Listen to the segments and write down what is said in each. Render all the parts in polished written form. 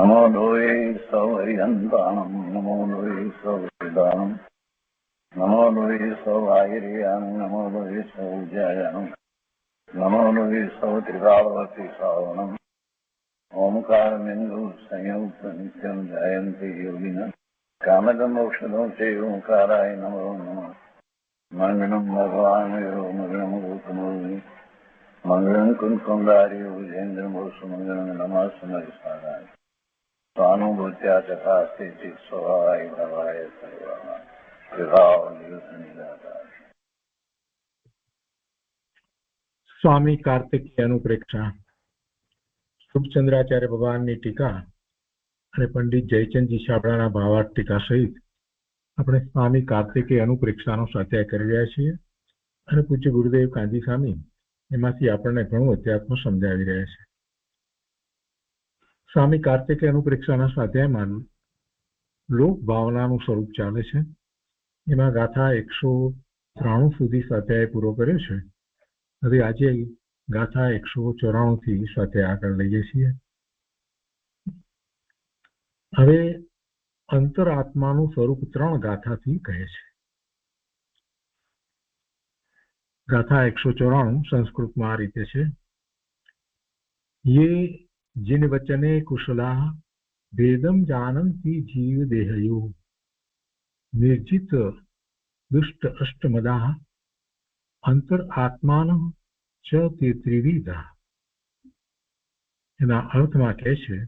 नमो लोये सौर्यन्तानं नमो लोये सौर्यदानं नमो लोये सौभागिर्यां नमो लोये सौज्यायां नमो लोये सौत्रिकावती सावनम् ओंकारमिन्दु संयुक्त नित्यं जयन्ति योगिनः कामदमोक्षदं चैव ओंकाराय नमो नमः मङ्गलं भगवान् यो मङ्गलं गौतमोऽग्नि मङ्गलं कुन्कुन्दार्यो विजेन्द्रमोसुमङ्गलं नमः सुमरिसाराय स्वानुभूत्या चकास्ते स्वभावाय भवाय सर्वाः विभाव निदातार। स्वामी कार्तिकेय अनुप्रेक्षा શુભચંદ્રાચાર્ય ભગવાનની ટીકા અને પંડિત જયચંદજી છાબડાના ભાવાર્થ ટીકા સહિત આપણે સ્વામી કાર્તિકેય અનુપ્રેક્ષાનો સ્વાધ્યાય કરી રહ્યા છીએ અને પૂજ્ય ગુરુદેવ કાંજી સ્વામી એમાંથી આપણને ઘણું અધ્યાત્મ સમજાવી રહ્યા છે. સ્વામી કાર્તિકેય અનુપ્રેક્ષાના સ્વાધ્યાયમાં લોક ભાવનાનું સ્વરૂપ ચાલે છે. એમાં ગાથા 193 સુધી સ્વાધ્યાય પૂરો કર્યો છે. હવે આજે ગાથા 194 થી સ્વાધ્યાય આગળ લઈએ છીએ. હવે અંતરાત્માનું સ્વરૂપ 3 ગાથાથી કહે છે. ગાથા 194 સંસ્કૃતમાં આ રીતે છે. યે जिन वचने कुशला भेदम जानन्ति जीव देहयो निर्जित दुष्ट अष्टमदा अंतर आत्मान च ते त्रिविधा. એના અર્થમાં કહે છે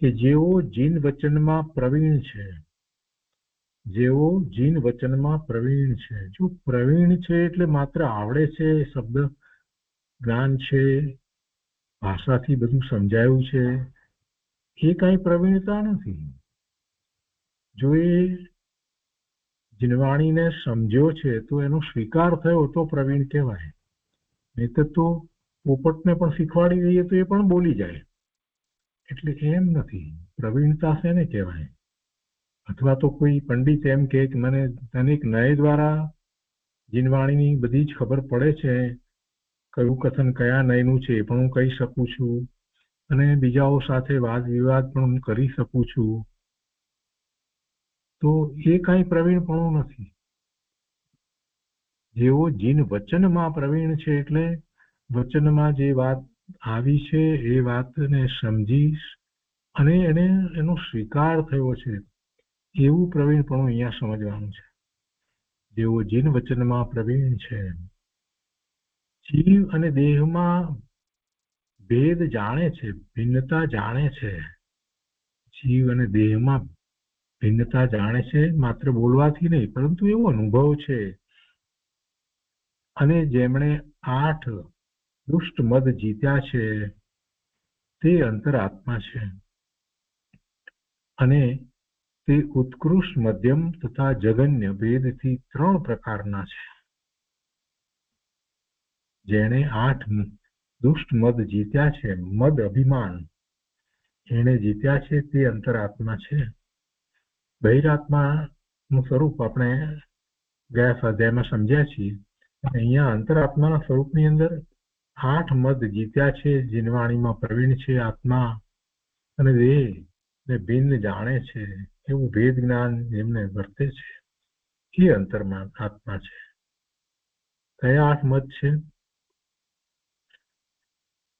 કે જેઓ જીન વચનમાં પ્રવીણ છે, જેઓ જીન વચનમાં પ્રવીણ છે. જો પ્રવીણ છે એટલે માત્ર આવડે છે, શબ્દ જ્ઞાન છે, ભાષાથી બધું સમજાયું છે, એ કાંઈ પ્રવીણતા નથી. જો એ જીનવાણીને સમજ્યો છે તો એનો સ્વીકાર થયો તો પ્રવીણ કહેવાય. નહીંતર તો પોપટને પણ શીખવાડી દઈએ તો એ પણ બોલી જાય. એટલે એમ નથી. પ્રવીણતા શેને કહેવાય? અથવા તો કોઈ પંડિત એમ કહે કે મને અનેક નય દ્વારા જીનવાણીની બધી જ ખબર પડે છે, કયું કથન કયા નયનું છે એ પણ હું કહી શકું છું, અને બીજાઓ સાથે વાદ વિવાદ પણ હું કરી શકું છું, તો એ કાંઈ પ્રવીણપણું નથી. જેઓ જીન વચનમાં પ્રવીણ છે એટલે વચનમાં જે વાત આવી છે એ વાતને સમજી અને એને એનો સ્વીકાર થયો છે, એવું પ્રવીણપણું અહીંયા સમજવાનું છે. જેઓ જીન વચનમાં પ્રવીણ છે, જીવ અને દેહમાં ભેદ જાણે છે, ભિન્નતા જાણે છે. જીવ અને દેહમાં ભિન્નતા જાણે છે, માત્ર બોલવાથી નહીં પરંતુ એવો અનુભવ છે. અને જેમણે 8 દુષ્ટ મદ જીત્યા છે તે અંતરાત્મા છે, અને તે ઉત્કૃષ્ટ, મધ્યમ તથા જગન્ય ભેદથી 3 પ્રકારના છે. જેણે 8 દુષ્ટ મદ જીત્યા છે, મદ અભિમાન એને જીત્યા છે, તે અંતરાત્મા છે. બહિરાત્માનું સ્વરૂપ આપણે ગયા સ્વાધ્યાયમાં સમજ્યા છીએ. અહીંયા અંતરાત્માના સ્વરૂપની અંદર 8 મદ જીત્યા છે, જીનવાણીમાં પ્રવીણ છે આત્મા, અને દેહને ભિન્ન જાણે છે, એવું ભેદ જ્ઞાન જેમને વર્તે છે એ અંતરમાં આત્મા છે. કયા 8 મદ છે?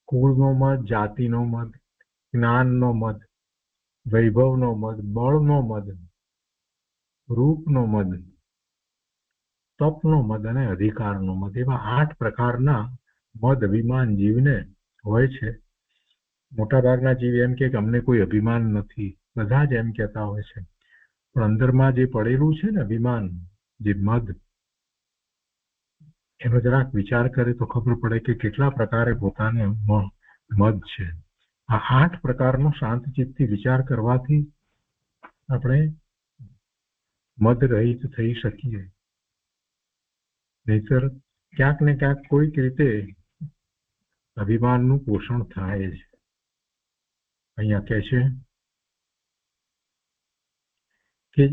કુળનો મદ, જાતિનો મદ, જ્ઞાનનો મદ, વૈભવનો મદ, બળનો મદ, રૂપનો મદ, તપનો મદ અને અધિકારનો મદ. એવા 8 પ્રકારના મદ અભિમાન જીવને હોય છે. મોટા ભાગના જીવ એમ કે અમને કોઈ અભિમાન નથી, બધા જ એમ કહેતા હોય છે. પણ અંદરમાં જે પડેલું છે ને અભિમાન, જે મદ, એનો જરાક વિચાર કરે તો ખબર પડે કે કેટલા પ્રકારે પોતાને મદ છે. આ 8 પ્રકારનો શાંત ચિત્તથી વિચાર કરવાથી આપણે મદ રહિત થઈ શકીએ. નહીતર ક્યાંક ને ક્યાંક કોઈક રીતે અભિમાનનું પોષણ થાય છે. અહીંયા કહે છે કે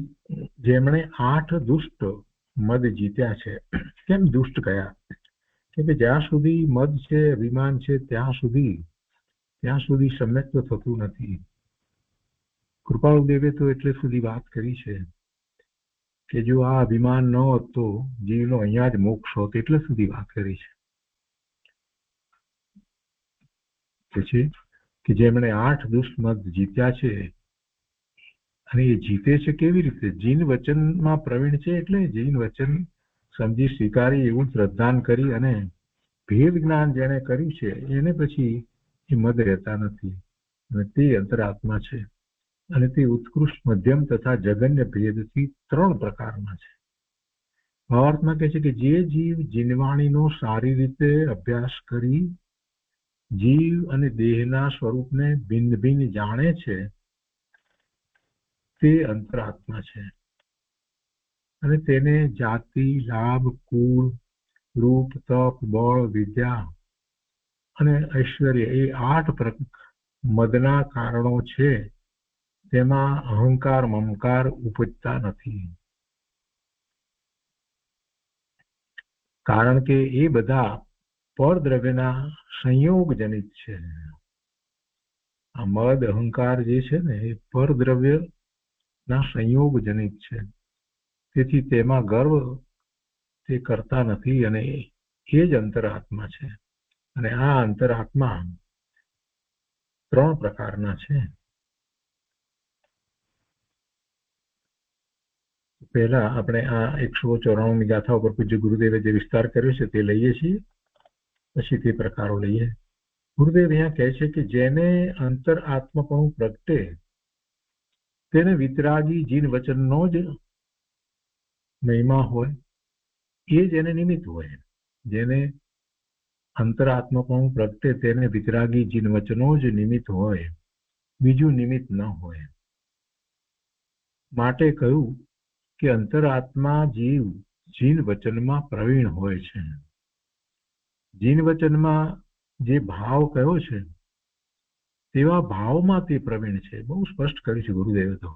જેમણે 8 દુષ્ટ મદ જીત્યા છે. કેમ દુષ્ટ કયા? કે જ્યાં સુધી મદ છે, અભિમાન છે, ત્યાં સુધી સમ્યક તો થતું નથી. કૃપાળુદેવે તો એટલે સુધી વાત કરી છે કે જો આ અભિમાન ન હોત તો જીવનો અહીંયા જ મોક્ષ હોત, એટલે સુધી વાત કરી છે કે જેમણે 8 દુષ્મત જીત્યા છે, અને એ જીતે છે કેવી રીતે? જીન વચનમાં પ્રવીણ છે, એટલે જીન વચન સમજી સ્વીકારી એવું શ્રદ્ધાન કરી અને ભેદ જ્ઞાન જેને કર્યું છે એને પછી એ મદ રહેતા નથી, અને તે અંતરાત્મા છે. અને તે ઉત્કૃષ્ટ, મધ્યમ તથા જગન્ય ભેદથી 3 પ્રકારના છે. ભાવાર્થમાં કહે છે કે જે જીવ જીનવાણીનો સારી રીતે અભ્યાસ કરી જીવ અને દેહના સ્વરૂપને ભિન્ન ભિન્ન જાણે છે તે અંતરાત્મા છે. અને તેને જાતિ, લાભ, કુળ, રૂપ, તપ, બળ, વિદ્યા અને ઐશ્વર્ય એ 8 મદના કારણો છે, તેમાં અહંકાર મમકાર ઉપજતા નથી, કારણ કે એ બધા પરદ્રવ્યના સંયોગ જનિત છે. આ મદ અહંકાર જે છે ને એ પરદ્રવ્યના સંયોગ જનિત છે, તેથી તેમાં ગર્વ તે કરતા નથી, અને એ જ અંતરાત્મા છે. અને આ અંતરાત્મા 3 પ્રકારના છે. પહેલા આપણે આ 194ની ગાથા ઉપર પૂજ્ય ગુરુદેવે જે વિસ્તાર કર્યો છે તે લઈએ છીએ, પછી તે પ્રકારો લઈએ. ગુરુદેવ અહીંયા કહે છે કે જેને અંતરાત્મપણું પ્રગટે તેને વિતરાગી જીન વચનનો જ મહિમા હોય, એ જ એને નિમિત્ત હોય. જેને અંતરાત્મપણું પ્રગટે તેને વિતરાગી જીન વચનો જ નિમિત્ત હોય, બીજું નિમિત્ત ન હોય. માટે કહ્યું કે અંતરાત્મા જીવ જીન વચનમાં પ્રવીણ હોય છે. જીન વચનમાં જે ભાવ કયો છે તેવા ભાવમાં તે પ્રવીણ છે. બહુ સ્પષ્ટ કર્યું છે ગુરુદેવે તો.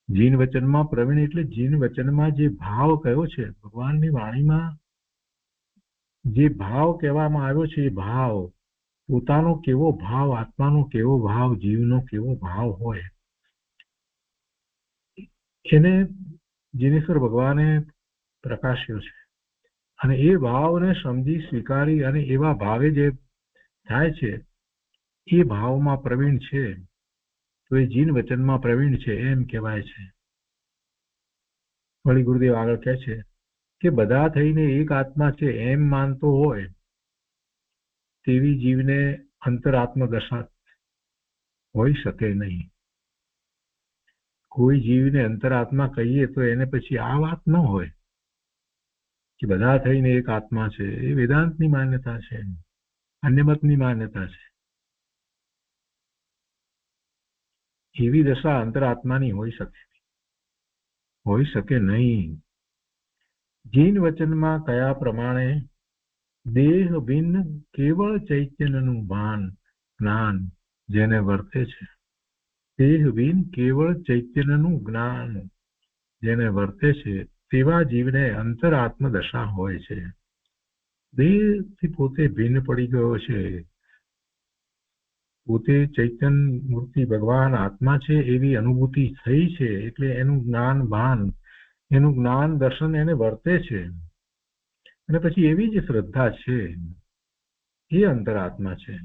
જીન વચનમાં પ્રવીણ એટલે જીન વચનમાં જે ભાવ કયો છે, ભગવાનની વાણીમાં જે ભાવ કહેવામાં આવ્યો છે, એ ભાવ પોતાનો કેવો ભાવ, આત્માનો કેવો ભાવ, જીવનો કેવો ભાવ હોય, એને જીનેશ્વર ભગવાને પ્રકાશ્યો છે. અને એ ભાવને સમજી સ્વીકારી અને એવા ભાવે જે થાય છે એ ભાવમાં પ્રવીણ છે, તો એ જીન વચનમાં પ્રવીણ છે એમ કહેવાય છે. વળી ગુરુદેવ આગળ કહે છે કે બધા થઈને એક આત્મા છે એમ માનતો હોય તેવી જીવને અંતરાત્મ દશા હોઈ શકે નહીં. કોઈ જીવને અંતરાત્મા કહીએ તો એને પછી આ વાત ન હોય કે બધા થઈને એક આત્મા છે. એ વેદાંતની માન્યતા છે, અન્ય મતની માન્યતા છે. એવી દશા અંતરાત્માની હોઈ શકે નહીં. જીન વચનમાં કયા પ્રમાણે દેહ ભિન્ન કેવળ ચૈતન્યનું ભાન જ્ઞાન જેને વર્તે છે, દેહ ભિન્ન કેવળ ચૈતન્યનું જ્ઞાન જેને વર્તે છે તેવા જીવને અંતરાત્મ દશા હોય છે. દેહથી પોતે ભિન્ન પડી ગયો છે, પોતે ચૈતન્ય મૂર્તિ ભગવાન આત્મા છે એવી અનુભૂતિ થઈ છે, એટલે એનું જ્ઞાન ભાન, એનું જ્ઞાન દર્શન એને વર્તે છે, અને પછી એવી જ શ્રદ્ધા છે, એ અંતરાત્મા છે.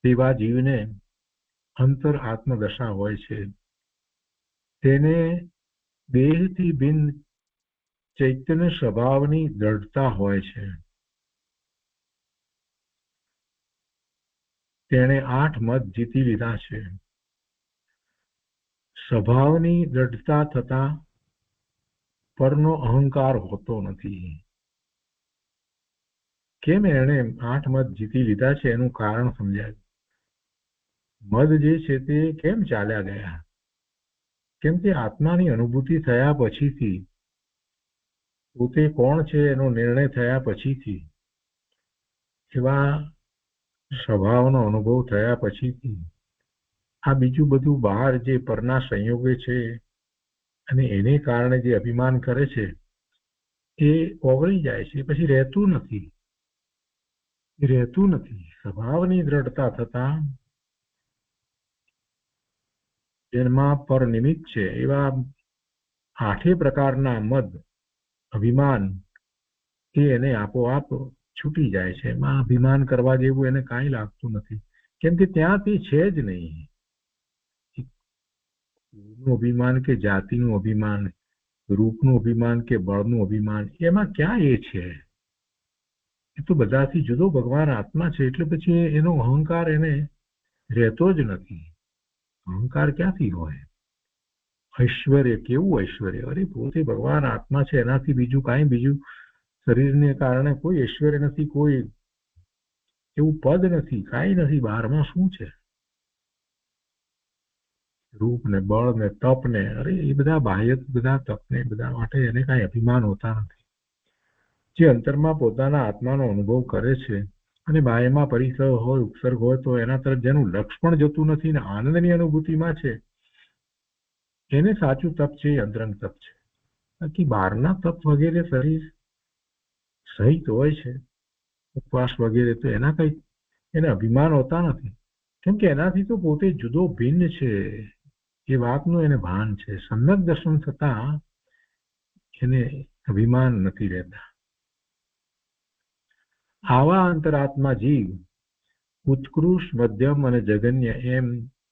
તેવા જીવને અંતરાત્મ દશા હોય છે. તેને દેહથી ભિન્ન ચૈતન્ય સ્વભાવની દ્રઢતા હોય છે. તેણે 8 મત જીતી લીધા છે. સ્વભાવની દ્રઢતા થતા પરનો અહંકાર હોતો નથી. કેમ એણે 8 મત જીતી લીધા છે એનું કારણ સમજાય. મદ જે છે તે કેમ ચાલ્યા ગયા? કેમ કે આત્માની અનુભૂતિ થયા પછીથી, પોતે કોણ છે એનો નિર્ણય થયા પછીથી, એવા સ્વભાવનો અનુભવ થયા પછીથી આ બીજું બધું બહાર જે પરના સંયોગે છે અને એને કારણે જે અભિમાન કરે છે એ ઓગળી જાય છે, પછી રહેતું નથી. સ્વભાવની દ્રઢતા થતા જેમાં પર નિમિત્ત છે એવા 8 પ્રકારના મદ અભિમાન એને આપોઆપ છૂટી જાય છે. એમાં અભિમાન કરવા જેવું એને કાંઈ લાગતું નથી, કેમ કે ત્યાં તે છે જ નહીં. કુળનું અભિમાન કે જાતિનું અભિમાન, રૂપનું અભિમાન કે બળનું અભિમાન, એમાં ક્યાં એ છે? એ તો બધાથી જુદો ભગવાન આત્મા છે. એટલે પછી એનો અહંકાર એને રહેતો જ નથી. અહંકાર ક્યાંથી હોય? ઐશ્વર્ય, કેવું ઐશ્વર્ય? અરે પોતે ભગવાન આત્મા છે, એનાથી બીજું કાંઈ, બીજું શરીરને કારણે કોઈ ઐશ્વર્ય નથી, કોઈ એવું પદ નથી, કાંઈ નથી. બહારમાં શું છે? રૂપ ને બળ ને તપ ને, અરે એ બધા બાહ્ય બધા તપ ને બધા માટે એને કાંઈ અભિમાન હોતા નથી. જે અંતરમાં પોતાના આત્માનો અનુભવ કરે છે અને બાહ્યમાં પરિસર હોય, ઉપસર્ગ હોય, તો એના તરફ જેનું લક્ષ પણ જતું નથી ને આનંદની અનુભૂતિમાં છે, એને સાચું તપ છે, એ અંતરંગ તપ છે. બાકી બહારના તપ વગેરે શરીર સહિત હોય છે, ઉપવાસ વગેરે, તો એના કઈ એને અભિમાન હોતા નથી, કેમ કે એનાથી તો પોતે જુદો ભિન્ન છે. એ વાતનું એને ભાન છે. સમ્યક દર્શન થતા એને અભિમાન નથી રહેતા. આવા અંતરાત્મા જીવ ઉત્કૃષ્ટ, મધ્યમ અને જગન્ય એમ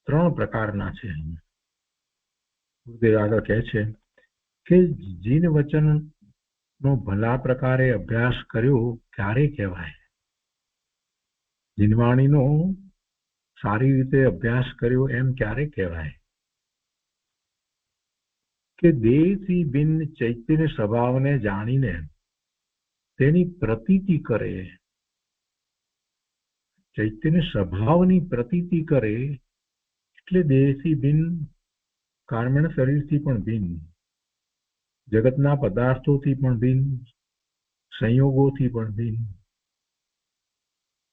3 પ્રકારના છે. ગુરુદેવ આગળ કહે છે કે જીન વચન નો ભલા પ્રકારે અભ્યાસ કર્યો ક્યારે કહેવાય? જીનવાણીનો સારી રીતે અભ્યાસ કર્યો એમ ક્યારે કહેવાય? કે દેહથી ભિન્ન ચૈતન્ય સ્વભાવને જાણીને તેની પ્રતીતિ કરે. ચૈતન્ય સ્વભાવની પ્રતીતિ કરે એટલે દેહથી ભિન્ન, કારણે શરીરથી પણ ભિન્ન, જગતના પદાર્થોથી પણ ભિન્ન, સંયોગોથી પણ ભિન્ન,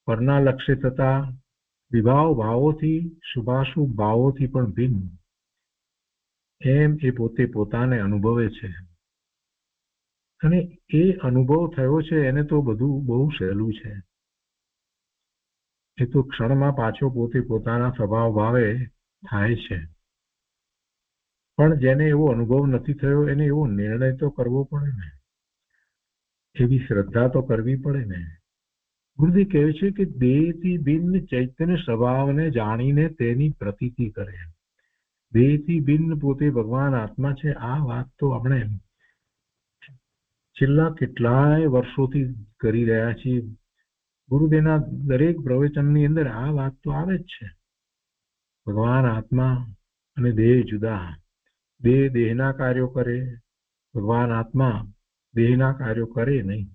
પરના લક્ષ્ય થતા વિભાવ ભાવોથી, શુભાશુભ ભાવોથી પણ ભિન્ન, એમ એ પોતે પોતાને અનુભવે છે. અને એ અનુભવ થયો છે એને તો બધું બહુ સહેલું છે. એ તો ક્ષણમાં પાછો પોતે પોતાના સ્વભાવ ભાવે થાય છે. પણ જેને એવો અનુભવ નથી થયો એને એવો નિર્ણય તો કરવો પડે ને, એવી શ્રદ્ધા તો કરવી પડે ને. ગુરુદેવ કહે છે કે દેહથી ભિન્ન ચૈતન્ય સ્વભાવને જાણીને તેની પ્રતીતિ કરે. દેહથી ભિન્ન પોતે ભગવાન આત્મા છે, આ વાત તો આપણે છેલ્લા કેટલાય વર્ષોથી કરી રહ્યા છીએ. ગુરુદેવના દરેક પ્રવચનની અંદર આ વાત તો આવે જ છે. ભગવાન આત્મા અને દેહ જુદા. દેહ દેહના કાર્યો કરે, ભગવાન આત્મા દેહના કાર્યો કરે નહીં.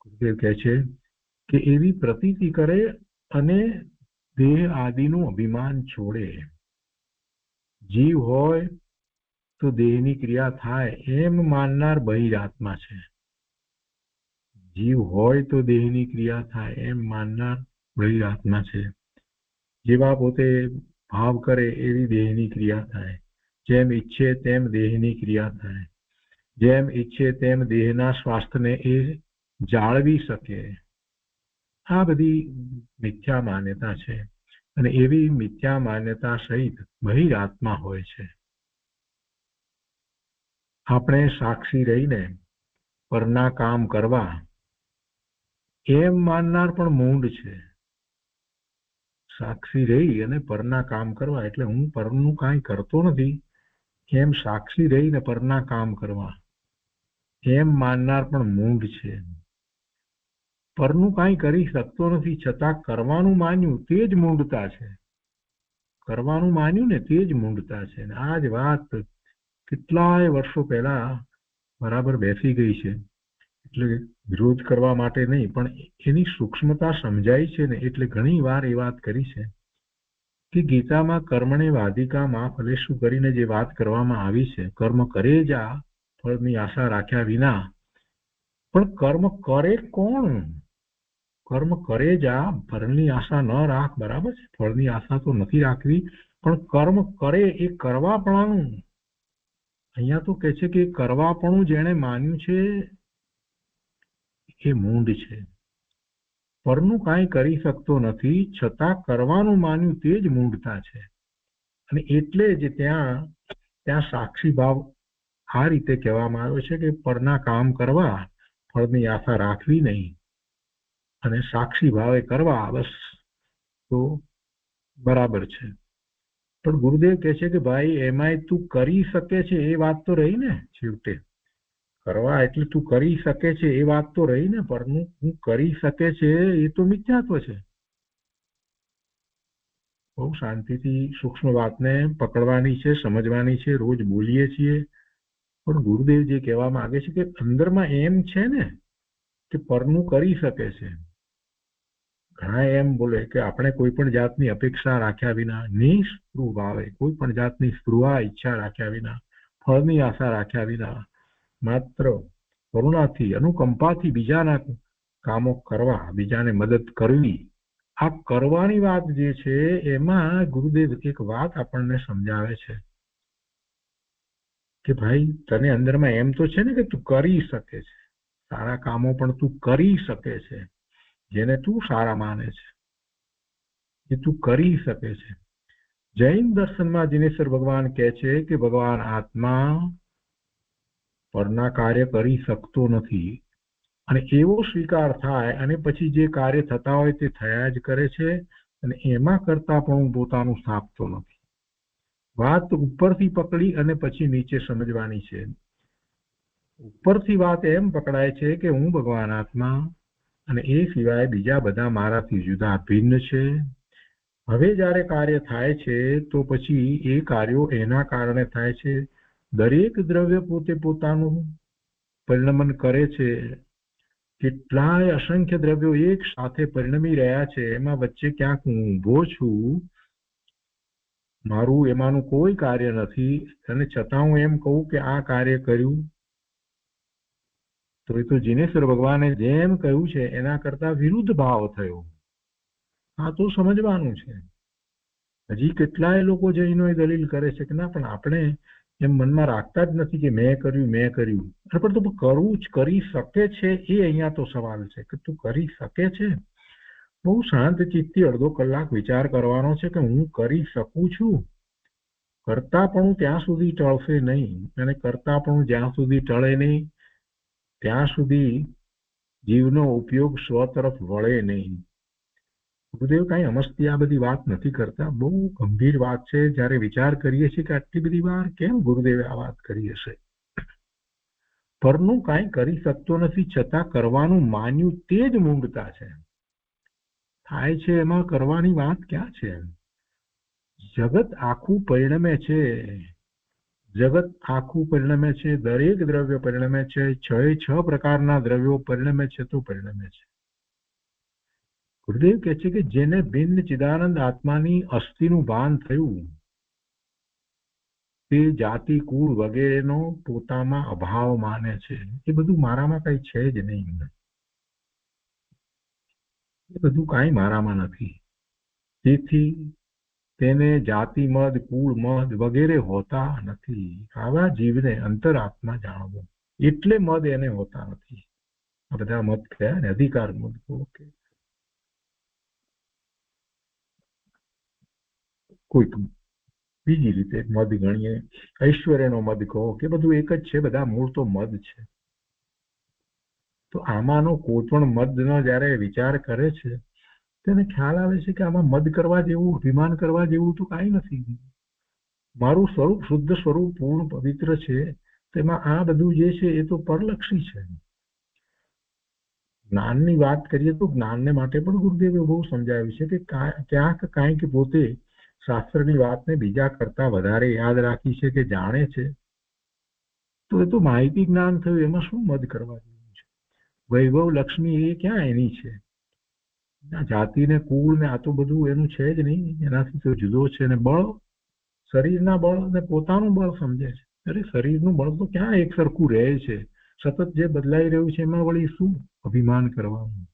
ગુરુદેવ કહે છે કે એવી પ્રતીતિ કરે અને દેહ આદિનું અભિમાન છોડે. જીવ હોય તો દેહની ક્રિયા થાય એમ માનનાર બહિરાત્મા છે. જીવ હોય તો દેહની ક્રિયા થાય એમ માનનાર બહિરાત્મા છે. જેવા પોતે ભાવ કરે એવી દેહની ક્રિયા થાય, જેમ ઈચ્છે તેમ દેહની ક્રિયા થાય, જેમ ઈચ્છે તેમ દેહના સ્વાસ્થ્યને એ જાળવી શકે. આ બધી મિથ્યા માન્યતા છે અને એવી મિથ્યા માન્યતા સહિત બહિરાત્મા હોય છે. આપણે સાક્ષી રહીને પરના કામ કરવા એમ માનનાર પણ મૂંડ છે. સાક્ષી રહી અને પરના કામ કરવા એટલે હું પરનું કાંઈ કરતો નથી એમ સાક્ષી રહીને પરના કામ કરવા એમ માનનાર પણ મૂંડ છે. પરનું કાંઈ કરી શકતો નથી છતાં કરવાનું માન્યું તે જ મૂંડતા છે. કરવાનું માન્યું ને તે જ મૂંડતા છે. આ જ વાત કેટલાય વર્ષો પહેલા બરાબર બેસી ગઈ છે. એટલે વિરોધ કરવા માટે નહીં, પણ એની સૂક્ષ્મતા સમજાય છે ને એટલે ઘણી વાર એ વાત કરી છે કે ગીતામાં કર્મણે વાધિકા માં ફલેશુ કરીને જે વાત કરવામાં આવી છે, કર્મ કરે જા ફળની આશા રાખ્યા વિના. પણ કર્મ કરે કોણ? કર્મ કરે જા, ફળની આશા ન રાખ, બરાબર છે, ફળની આશા તો નથી રાખવી, પણ કર્મ કરે એ કરવાપણાનું. અહીંયા તો કહે છે કે કરવાપણું જેણે માન્યું છે એ મૂંડ છે. પરનું કાંઈ કરી શકતો નથી છતાં કરવાનું માન્યું તે જ મૂંડતા છે. અને એટલે જ ત્યાં સાક્ષી ભાવ આ રીતે કહેવામાં આવ્યો છે કે પરના કામ કરવા, ફળની આશા રાખવી નહીં અને સાક્ષી ભાવે કરવા, બસ તો બરાબર છે. પણ ગુરુદેવ કહે છે કે ભાઈ એમાંય તું કરી શકે છે એ વાત તો રહી ને, છેવટે કરવા એટલે તું કરી શકે છે એ વાત તો રહી ને, પરનું હું કરી શકે છે એ તો મિથ્યાત્વ છે. બહુ શાંતિથી સૂક્ષ્મ વાતને પકડવાની છે, સમજવાની છે. રોજ બોલીએ છીએ, પણ ગુરુદેવ જે કહેવા માંગે છે કે અંદરમાં એમ છે ને કે પરનું કરી શકે છે. ઘણા એમ બોલે કે આપણે કોઈ પણ જાતની અપેક્ષા રાખ્યા વિના, નિસ્પૃહ ભાવે, કોઈ પણ જાતની સ્પૃહા ઈચ્છા રાખ્યા વિના, ફળની આશા રાખ્યા વિના, માત્ર કરુણાથી, અનુકંપાથી બીજાના કામો કરવા, બીજાને મદદ કરવી, આ કરવાની વાત જે છે એમાં ગુરુદેવ એક વાત આપણને સમજાવે છે કે ભાઈ તને અંદરમાં એમ તો છે ને કે તું કરી શકે છે, સારા કામો પણ તું કરી શકે છે, જેને તું સારા માને છે એ તું કરી શકે છે. જૈન દર્શનમાં દિનેશ્વર ભગવાન કહે છે કે ભગવાન આત્મા પરના કાર્ય કરી શકતો નથી, અને એવો સ્વીકાર થાય અને પછી જે કાર્ય થતા હોય તે થયા જ કરે છે, અને એમાં કરતા પણ પોતાનું સ્થાપતો નથી. વાત ઉપરથી પકડી અને પછી નીચે સમજવાની છે. ઉપરથી વાત એમ પકડાય છે કે હું ભગવાન આત્મા અને એ સિવાય બીજા બધા મારાથી જુદા ભિન્ન છે. હવે જ્યારે કાર્ય થાય છે તો પછી એ કાર્યો એના કારણે થાય છે. દરેક દ્રવ્ય પોતે પોતાનું પરિણમન કરે છે. કેટલાય અસંખ્ય દ્રવ્યો એક સાથે પરિણમી રહ્યા છે, એમાં વચ્ચે ક્યાંક હું ઊભો છું, મારું એમાંનું કોઈ કાર્ય નથી, અને છતાં હું એમ કહું કે આ કાર્ય કર્યું, તો એ તો જીનેશ્વર ભગવાને જેમ કહ્યું છે એના કરતા વિરુદ્ધ ભાવ થયો. આ તો સમજવાનું છે. હજી કેટલાય લોકો જૈનો એ દલીલ કરે છે કે ના, પણ આપણે એમ મનમાં રાખતા જ નથી કે મેં કર્યું. પણ તો કરવું જ કરી શકે છે એ અહીંયા તો સવાલ છે કે તું કરી શકે છે. બહુ શાંત ચિત્તથી અડધો કલાક વિચાર કરવાનો છે કે હું કરી શકું છું. કરતા પણ ત્યાં સુધી ટળશે નહીં, અને કરતા પણ જ્યાં સુધી ટળે નહીં ત્યાં સુધી જીવનો ઉપયોગ સ્વ તરફ વળે નહીં. ગુરુદેવ કાંઈ અમસ્તી આ બધી વાત નથી કરતા, બહુ ગંભીર વાત છે. જ્યારે વિચાર કરીએ છીએ કે આટલી બધી વાર કેમ ગુરુદેવે આ વાત કરી હશે. પરનું કાંઈ કરી શકતો નથી છતાં કરવાનું માન્યું તે જ મૂંગતા છે. થાય છે એમાં કરવાની વાત ક્યાં છે? જગત આખું પરિણમે છે, જગત આખું પરિણમે છે, દરેક દ્રવ્ય પરિણમે છે, 6 પ્રકારના દ્રવ્યો પરિણમે છે તો પરિણમે છે. ગુરુદેવ કહે છે કે જેને ભિન્ન ચિદાનંદ આત્માની અસ્થિનું ભાન થયું, તે જાતિ કુળ વગેરેનો પોતામાં અભાવ માને છે. એ બધું મારામાં કઈ છે જ નહીં, એ બધું કાંઈ મારામાં નથી. તેથી તેને જાતિ મદ, કુળ મદ વગેરે હોતા નથી. આવા જીવને અંતરાત્મા જાણવો, એટલે મદ એને હોતા નથી. આ બધા મત કયા ને, અધિકાર મદ કે કોઈક બીજી રીતે મદ ગણીએ, ઐશ્વર્યનો મદ કહો કે બધું એક જ છે, બધા મૂળ તો મદ છે. તો આમાંનો કોઈ પણ મદનો જ્યારે વિચાર કરે છે તેને ખ્યાલ આવે છે કે આમાં મદ કરવા જેવું, અભિમાન કરવા જેવું તો કાંઈ નથી. મારું સ્વરૂપ શુદ્ધ સ્વરૂપ પૂર્ણ પવિત્ર છે, તેમાં આ બધું જે છે એ તો પરલક્ષી છે. જ્ઞાનની વાત કરીએ તો જ્ઞાનને માટે પણ ગુરુદેવે બહુ સમજાવ્યું છે કે ક્યાંક કાંઈક પોતે શાસ્ત્રની વાતને બીજા કરતા વધારે યાદ રાખી છે કે જાણે છે, તો એ તો માહિતી જ્ઞાન થયું, એમાં શું મદ કરવા જેવું છે? વૈભવ લક્ષ્મી એ ક્યાં એની છે? જાતિ ને કુળ ને આ તો બધું એનું છે જ નહીં, એનાથી તો જુદો છે. ને બળ, શરીરના બળ ને પોતાનું બળ સમજે છે. અરે શરીરનું બળ તો ક્યાં એક સરખું રહે છે? સતત જે બદલાઈ રહ્યું છે એમાં વળી શું અભિમાન કરવાનું?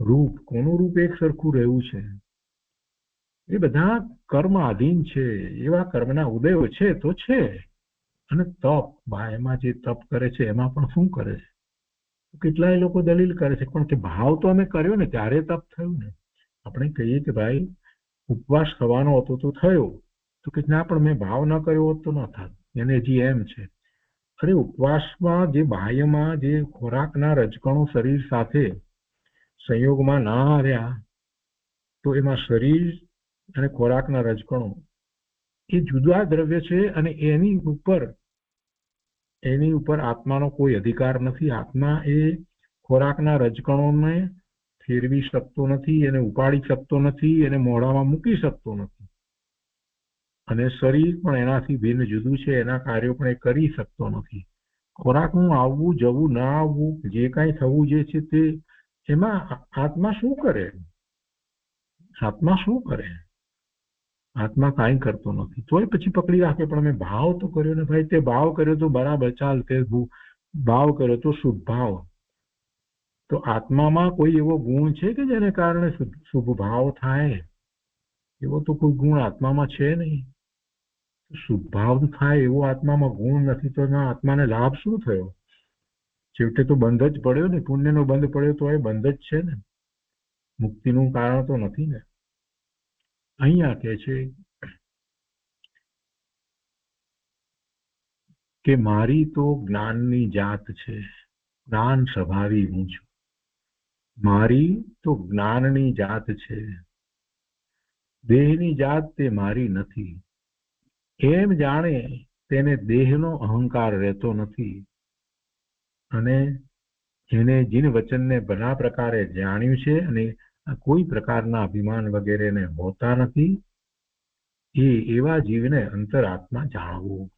રૂપ, કોનું રૂપ એક સરખું રહેવું છે? એ બધા કર્મ આધીન છે. એવા કર્મના ઉદયો છે તો છે. અને તપ, એમાં જે તપ કરે છે એમાં પણ શું કરે છે? કેટલાય લોકો દલીલ કરે છે પણ કે ભાવ તો અમે કર્યો ને ત્યારે તપ થયું ને. આપણે કહીએ કે ભાઈ ઉપવાસ થવાનો હતો તો થયો, તો કે ના પણ મેં ભાવ ન કર્યો હોત તો ન થાત. એને હજી એમ છે. અરે ઉપવાસમાં જે બાહ્યમાં જે ખોરાકના રજકણો શરીર સાથે સંયોગમાં ના આવ્યા, તો એમાં શરીર અને ખોરાકના રજકણો એ જુદા દ્રવ્ય છે, અને એની ઉપર આત્માનો કોઈ અધિકાર નથી. આત્મા એ ખોરાકના રજકણોને ફેરવી શકતો નથી, એને ઉપાડી શકતો નથી, એને મોઢામાં મૂકી શકતો નથી. અને શરીર પણ એનાથી ભિન્ન જુદું છે, એના કાર્યો પણ એ કરી શકતો નથી. ખોરાકનું આવવું જવું ના આવવું, જે કાંઈ થવું જે છે તે એમાં આત્મા શું કરે? આત્મા શું કરે? આત્મા કાંઈ કરતો નથી. તોય પછી પકડી રાખે, પણ મેં ભાવ તો કર્યો ને. ભાઈ, તે ભાવ કર્યો તો બરાબર, ચાલ, તે ભાવ કર્યો તો શુભ ભાવ. તો આત્મામાં કોઈ એવો ગુણ છે કે જેને કારણે શુભ ભાવ થાય? એવો તો કોઈ ગુણ આત્મામાં છે નહીં. શુભ ભાવ થાય એવો આત્મામાં ગુણ નથી, તો એના આત્માને લાભ શું થયો? છેવટે તો બંધ જ પડ્યો ને. પુણ્યનો બંધ પડ્યો તો એ બંધ જ છે ને, મુક્તિનું કારણ તો નથી ને. અહીંયા કહે છે કે મારી તો જ્ઞાનની જાત છે, જ્ઞાન સ્વભાવી હું છું. મારી તો જ્ઞાનની જાત છે, દેહની જાત તે મારી નથી. એમ જાણે તેને દેહનો અહંકાર રહેતો નથી, અને એને જીન વચનને બધા પ્રકારે જાણ્યું છે, અને કોઈ પ્રકારના અભિમાન વગેરેને હોતા નથી. એવા જીવને અંતરાત્મા જાણવું.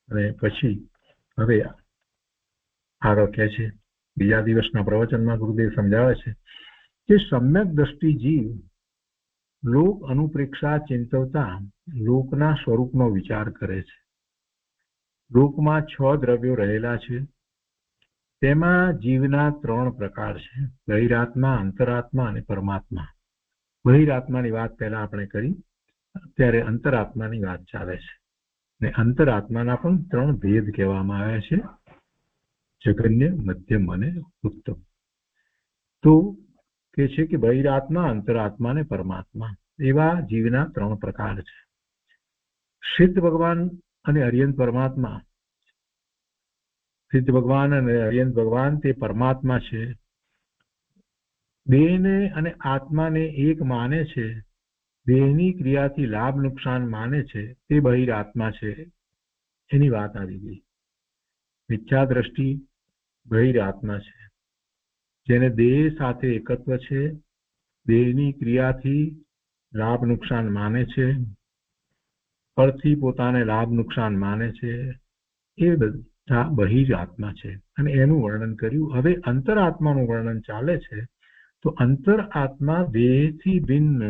અને પછી હવે આગળ કહે છે, બીજા દિવસના પ્રવચનમાં ગુરુદેવ સમજાવે છે કે સમ્યક દ્રષ્ટિ જીવ લોક અનુપ્રેક્ષા ચિંતવતા લોકના સ્વરૂપનો વિચાર કરે છે. લોકમાં 6 દ્રવ્યો રહેલા છે. તેમાં જીવના 3 પ્રકાર છે: બહિરાત્મા, અંતરાત્મા અને પરમાત્મા. બહિરાત્માની વાત પહેલા આપણે કરી, અત્યારે અંતરાત્માની વાત ચાલે છે. ને અંતરાત્માના પણ 3 ભેદ કહેવામાં આવ્યા છે: જગન્ય, મધ્યમ અને ઉત્તમ. તો કે છે કે બહિરાત્મા, અંતરાત્મા અને પરમાત્મા એવા જીવના 3 પ્રકાર છે. સિદ્ધ ભગવાન અને અરિયંત પરમાત્મા. સિદ્ધ ભગવાન અને અરિયંત ભગવાન તે પરમાત્મા છે. દેહને અને આત્માને એક માને છે, દેહની ક્રિયાથી લાભ નુકસાન માને છે, તે બહિરાત્મા છે. એની વાત આવી ગઈ. મિથ્યા દ્રષ્ટિ બહિરાત્મા છે. જેને દેહ સાથે એકત્વ છે, દેહની ક્રિયાથી લાભ નુકસાન માને છે, પરથી પોતાને લાભ નુકસાન માને છે, એ બધા બહિરાત્મા છે. અને એનું વર્ણન કર્યું. હવે અંતરાત્માનું વર્ણન ચાલે છે. તો અંતરાત્મા દેહથી ભિન્ન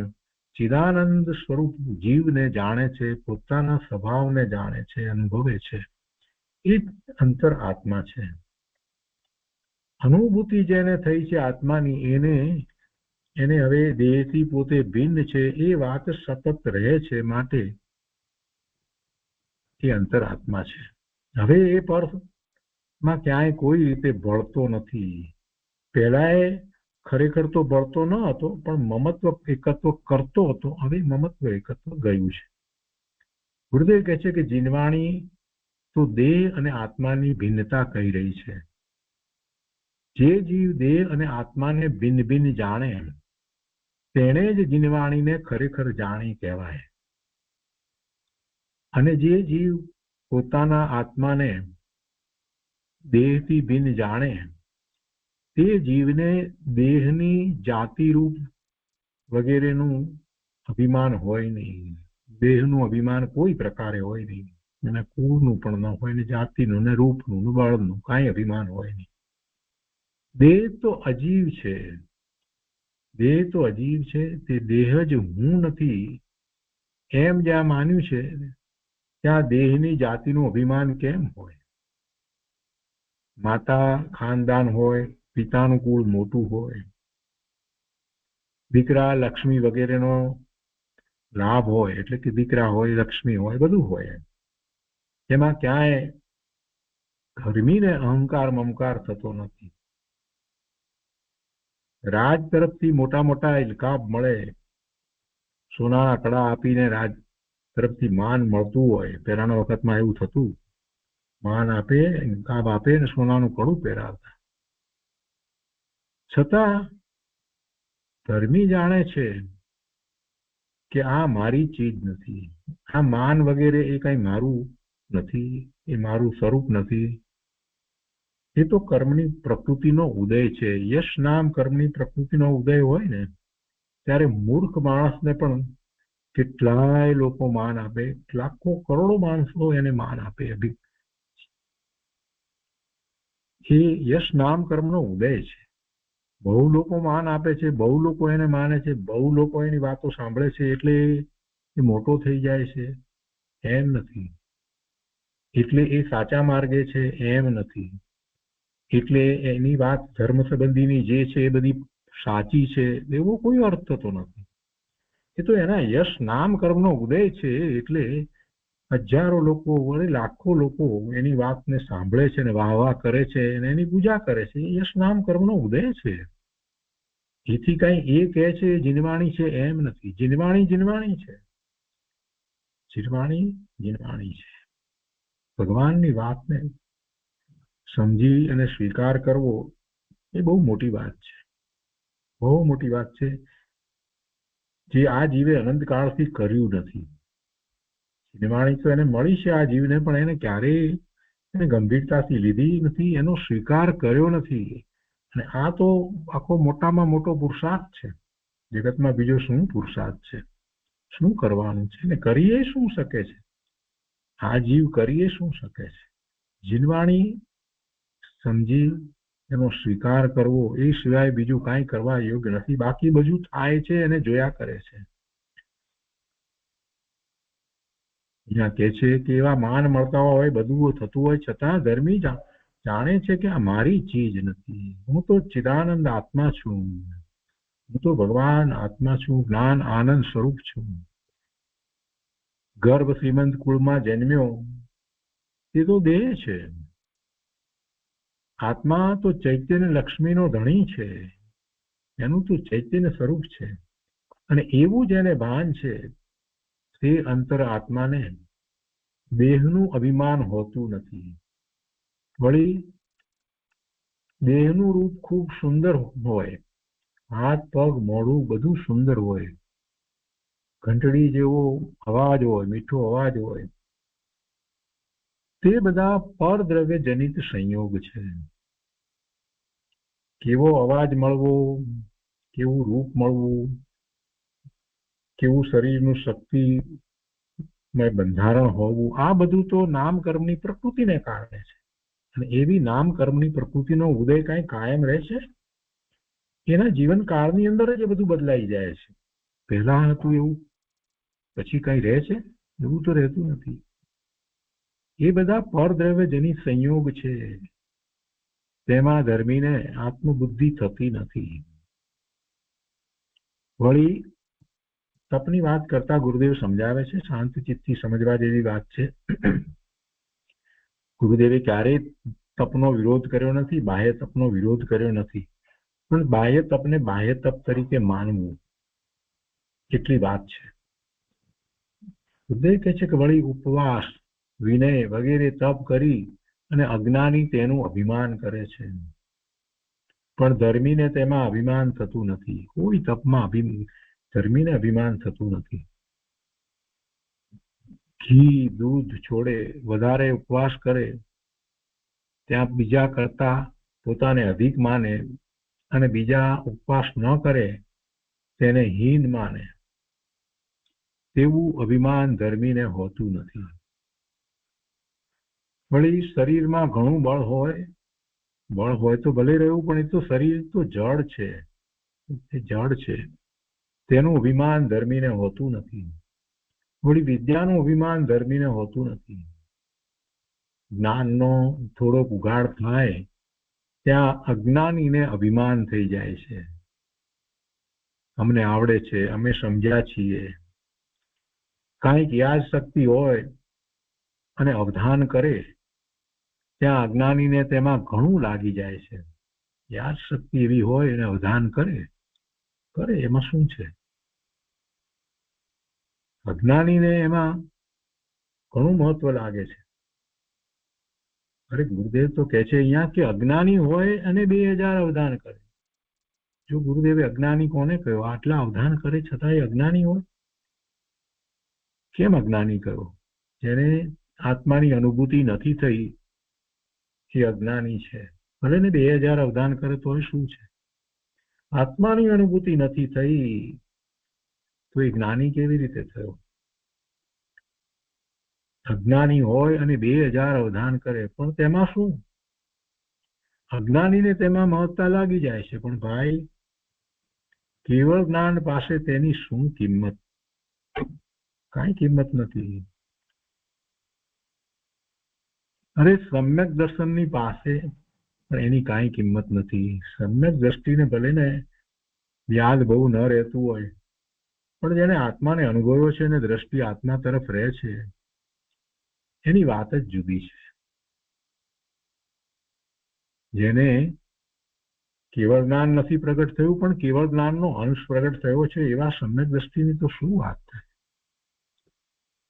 ચિદાનંદ સ્વરૂપ જીવને જાણે છે, પોતાના સ્વભાવને જાણે છે, અનુભવે છે. એ અંતરાત્મા છે. અનુભૂતિ જેને થઈ છે આત્માની, એને હવે દેહથી પોતે ભિન્ન છે એ વાત સતત રહે છે, માટે એ અંતરાત્મા છે. હવે એ પરમાં ક્યાંય કોઈ રીતે ભળતો નથી. પહેલા એ ખરેખર તો ભળતો ન હતો, પણ મમત્વ એકત્વ કરતો હતો. હવે મમત્વ એકત્વ ગયું છે. ગુરુદેવ કહે છે કે જીનવાણી તો દેહ અને આત્માની ભિન્નતા કહી રહી છે. જે જીવ દેહ અને આત્માને ભિન્ન ભિન્ન જાણે, તેણે જ જીનવાણીને ખરેખર જાણી કહેવાય. અને જે જીવ પોતાના આત્માને દેહથી ભિન્ન જાણે, તે જીવને દેહની જાતિરૂપ વગેરેનું અભિમાન હોય નહીં. દેહનું અભિમાન કોઈ પ્રકારે હોય નહીં. એને કુળનું પણ ન હોય, ને જાતિનું, ને રૂપનું, ને બળનું કાંઈ અભિમાન હોય નહીં. દેહ તો અજીવ છે. દેહ તો અજીવ છે. તે દેહ જ હું નથી એમ જ્યાં માન્યું છે, ત્યાં દેહની જાતિનું અભિમાન કેમ હોય? માતા ખાનદાન હોય, પિતાનું કુળ મોટું હોય, દીકરા લક્ષ્મી વગેરેનો લાભ હોય, એટલે કે દીકરા હોય, લક્ષ્મી હોય, બધું હોય. એમાં ક્યાંય ધર્મીને અહંકાર મમકાર થતો નથી. રાજ તરફથી મોટા મોટા ઇલકાબ મળે, સોનાના કડા આપીને રાજ તરફથી માન મળતું હોય. પહેલાના વખતમાં એવું થતું, માન આપે, ઇલકાબ આપે ને સોનાનું કડું પહેરાવતા. છતાં ધર્મી જાણે છે કે આ મારી ચીજ નથી, આ માન વગેરે એ કઈ મારું નથી, એ મારું સ્વરૂપ નથી. એ તો કર્મની પ્રકૃતિનો ઉદય છે. યશ નામ કર્મની પ્રકૃતિનો ઉદય હોય ને ત્યારે મૂર્ખ માણસને પણ કેટલાય લોકો માન આપે, લાખો કરોડો માણસો એને માન આપે. એ યશ નામ કર્મનો ઉદય છે. બહુ લોકો માન આપે છે, બહુ લોકો એને માને છે, બહુ લોકો એની વાતો સાંભળે છે એટલે એ મોટો થઈ જાય છે, એમ નથી. એટલે એ સાચા માર્ગે છે, એમ નથી. એટલે એની વાત ધર્મ સંબંધીની જે છે એ બધી સાચી છે એવો કોઈ અર્થ થતો નથી. એ તો એના યશ નામ કર્મનો ઉદય છે. એટલે હજારો લોકો, વળી લાખો લોકો એની વાતને સાંભળે છે ને વાહ વાહ કરે છે અને એની પૂજા કરે છે. એ યશ નામ કર્મનો ઉદય છે. એથી કઈ એ કહે છે જીનવાણી છે એમ નથી. જીનવાણી જીનવાણી છે, જીનવાણી જીનવાણી છે. ભગવાનની વાતને સમજી અને સ્વીકાર કરવો એ બહુ મોટી વાત છે, બહુ મોટી વાત છે, જે આ જીવે અનંતકાળથી કર્યું નથી. જીનવાણી તો એને મળી છે આ જીવને, પણ એને ક્યારેય એને ગંભીરતાથી લીધી નથી, એનો સ્વીકાર કર્યો નથી. અને આ તો આખો મોટામાં મોટો પુરુષાર્થ છે. જગતમાં બીજો શું પુરુષાર્થ છે? શું કરવાનું છે ને કરીએ શું શકે છે? આ જીવ કરીએ શું શકે છે? જીનવાણી સમજી એનો સ્વીકાર કરવો એ સિવાય બીજું કાંઈ કરવા યોગ્ય નથી. બાકી બધું થાય છે અને જોયા કરે છે. અહીંયા કે છે કે એવા માન મળતા હોય, બધું થતું હોય, છતાં ધર્મી જાણે છે કે આ મારી ચીજ નથી. હું તો ચિદાનંદ આત્મા છું, હું તો ભગવાન આત્મા છું, જ્ઞાન આનંદ સ્વરૂપ છું. ગર્ભ શ્રીમંત કુળમાં જન્મ્યો તે તો દેહ છે. આત્મા તો ચૈતન્ય લક્ષ્મીનો ધણી છે, એનું તો ચૈતન્ય સ્વરૂપ છે. અને એવું જ એને ભાન છે તે અંતર આત્માને દેહનું અભિમાન હોતું નથી. વળી દેહનું રૂપ ખૂબ સુંદર હોય, હાથ પગ મોઢું બધું સુંદર હોય, ઘંટડી જેવો અવાજ હોય, મીઠો અવાજ હોય, તે બધા પરદ્રવ્ય જનિત સંયોગ છે. કેવો અવાજ મળવો, કેવું રૂપ મળવું, કેવું શરીરનું શક્તિમય બંધારણ હોવું, આ બધું તો નામ કર્મની પ્રકૃતિને કારણે છે. અને એવી નામ કર્મની પ્રકૃતિનો ઉદય કઈ કાયમ રહે છે? એના જીવન કાળની અંદર જ એ બધું બદલાઈ જાય છે. પહેલા હતું એવું પછી કઈ રહે છે? એવું તો રહેતું નથી. એ બધા પરદ્રવ્ય જનિત સંયોગ છે, તેમાં ધર્મીને આત્મબુદ્ધિ થતી નથી. વળી તપની વાત કરતા ગુરુદેવ સમજાવે છે, શાંત ચિત્તથી સમજવા જેવી વાત છે. ગુરુદેવે ક્યારેય તપનો વિરોધ કર્યો નથી, બાહ્ય તપનો વિરોધ કર્યો નથી, પણ બાહ્ય તપને બાહ્ય તપ તરીકે માનવું એટલી વાત છે. ગુરુદેવ કહે છે કે વળી ઉપવાસ, વિનય વગેરે તપ કરી અને અજ્ઞાની તેનું અભિમાન કરે છે, પણ ધર્મીને તેમાં અભિમાન થતું નથી. કોઈ તપમાં ધર્મીને અભિમાન થતું નથી. ઘી દૂધ છોડે, વધારે ઉપવાસ કરે, ત્યાં બીજા કરતા પોતાને અધિક માને અને બીજા ઉપવાસ ન કરે તેને હીન માને, તેવું અભિમાન ધર્મીને હોતું નથી. વળી શરીરમાં ઘણું બળ હોય તો ભલે રહ્યું, પણ એ તો શરીર તો જળ છે, એ જળ છે, તેનું અભિમાન ધર્મીને હોતું નથી. વળી વિદ્યાનું અભિમાન ધર્મીને હોતું નથી. જ્ઞાનનો થોડોક ઉઘાડ થાય ત્યાં અજ્ઞાનીને અભિમાન થઈ જાય છે. અમને આવડે છે, અમે સમજ્યા છીએ. કાંઈક યાદ શક્તિ હોય અને અવધાન કરે ત્યાં અજ્ઞાનીને તેમાં ઘણું લાગી જાય છે. યાદ શક્તિ એવી હોય એને અવધાન કરે કરે એમાં શું છે? અજ્ઞાનીને એમાં ઘણું મહત્વ લાગે છે. અરે ગુરુદેવ તો કહે છે અહીંયા કે અજ્ઞાની હોય અને 2000 અવધાન કરે. જો ગુરુદેવે અજ્ઞાની કોને કહ્યું? આટલા અવધાન કરે છતાંય અજ્ઞાની હોય. કેમ અજ્ઞાની કહ્યો? જેને આત્માની અનુભૂતિ નથી થઈ એ અજ્ઞાની છે. ભલે ને 2000 અવધાન કરે તો શું છે? આત્માની અનુભૂતિ નથી થઈ તો એ જ્ઞાની કેવી રીતે થયો? અજ્ઞાની હોય અને 2000 અવધાન કરે પણ તેમાં શું? અજ્ઞાનીને તેમાં મહત્તા લાગી જાય છે, પણ ભાઈ કેવળ જ્ઞાન પાસે તેની શું કિંમત? કાંઈ કિંમત નથી. અરે સમ્યક દર્શનની પાસે પણ એની કાંઈ કિંમત નથી. સમ્યક દ્રષ્ટિને ભલે ને યાદ બહુ ન રહેતું હોય, પણ જેને આત્માને અનુભવ્યો છે અને દ્રષ્ટિ આત્મા તરફ રહે છે એની વાત જ જુદી છે. જેને કેવળ જ્ઞાન નથી પ્રગટ થયું પણ કેવળ જ્ઞાનનો અંશ પ્રગટ થયો છે એવા સમ્યક દ્રષ્ટિની તો શું વાત થાય?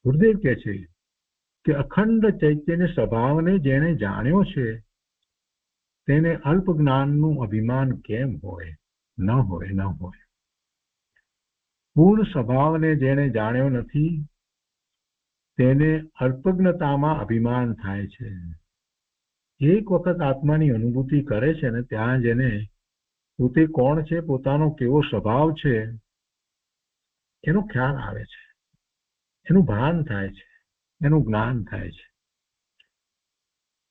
ગુરુદેવ કહે છે કે અખંડ ચૈતન્ય સ્વભાવને જેણે જાણ્યો છે તેને અલ્પ જ્ઞાનનું અભિમાન કેમ હોય? ન હોય, ન હોય. પૂર્ણ સ્વભાવને જેણે જાણ્યો નથી તેને અલ્પજ્ઞતામાં અભિમાન થાય છે. એક વખત આત્માની અનુભૂતિ કરે છે ને ત્યાં જેને પોતે કોણ છે, પોતાનો કેવો સ્વભાવ છે એનો ખ્યાલ આવે છે, એનું ભાન થાય છે, એનું જ્ઞાન થાય છે.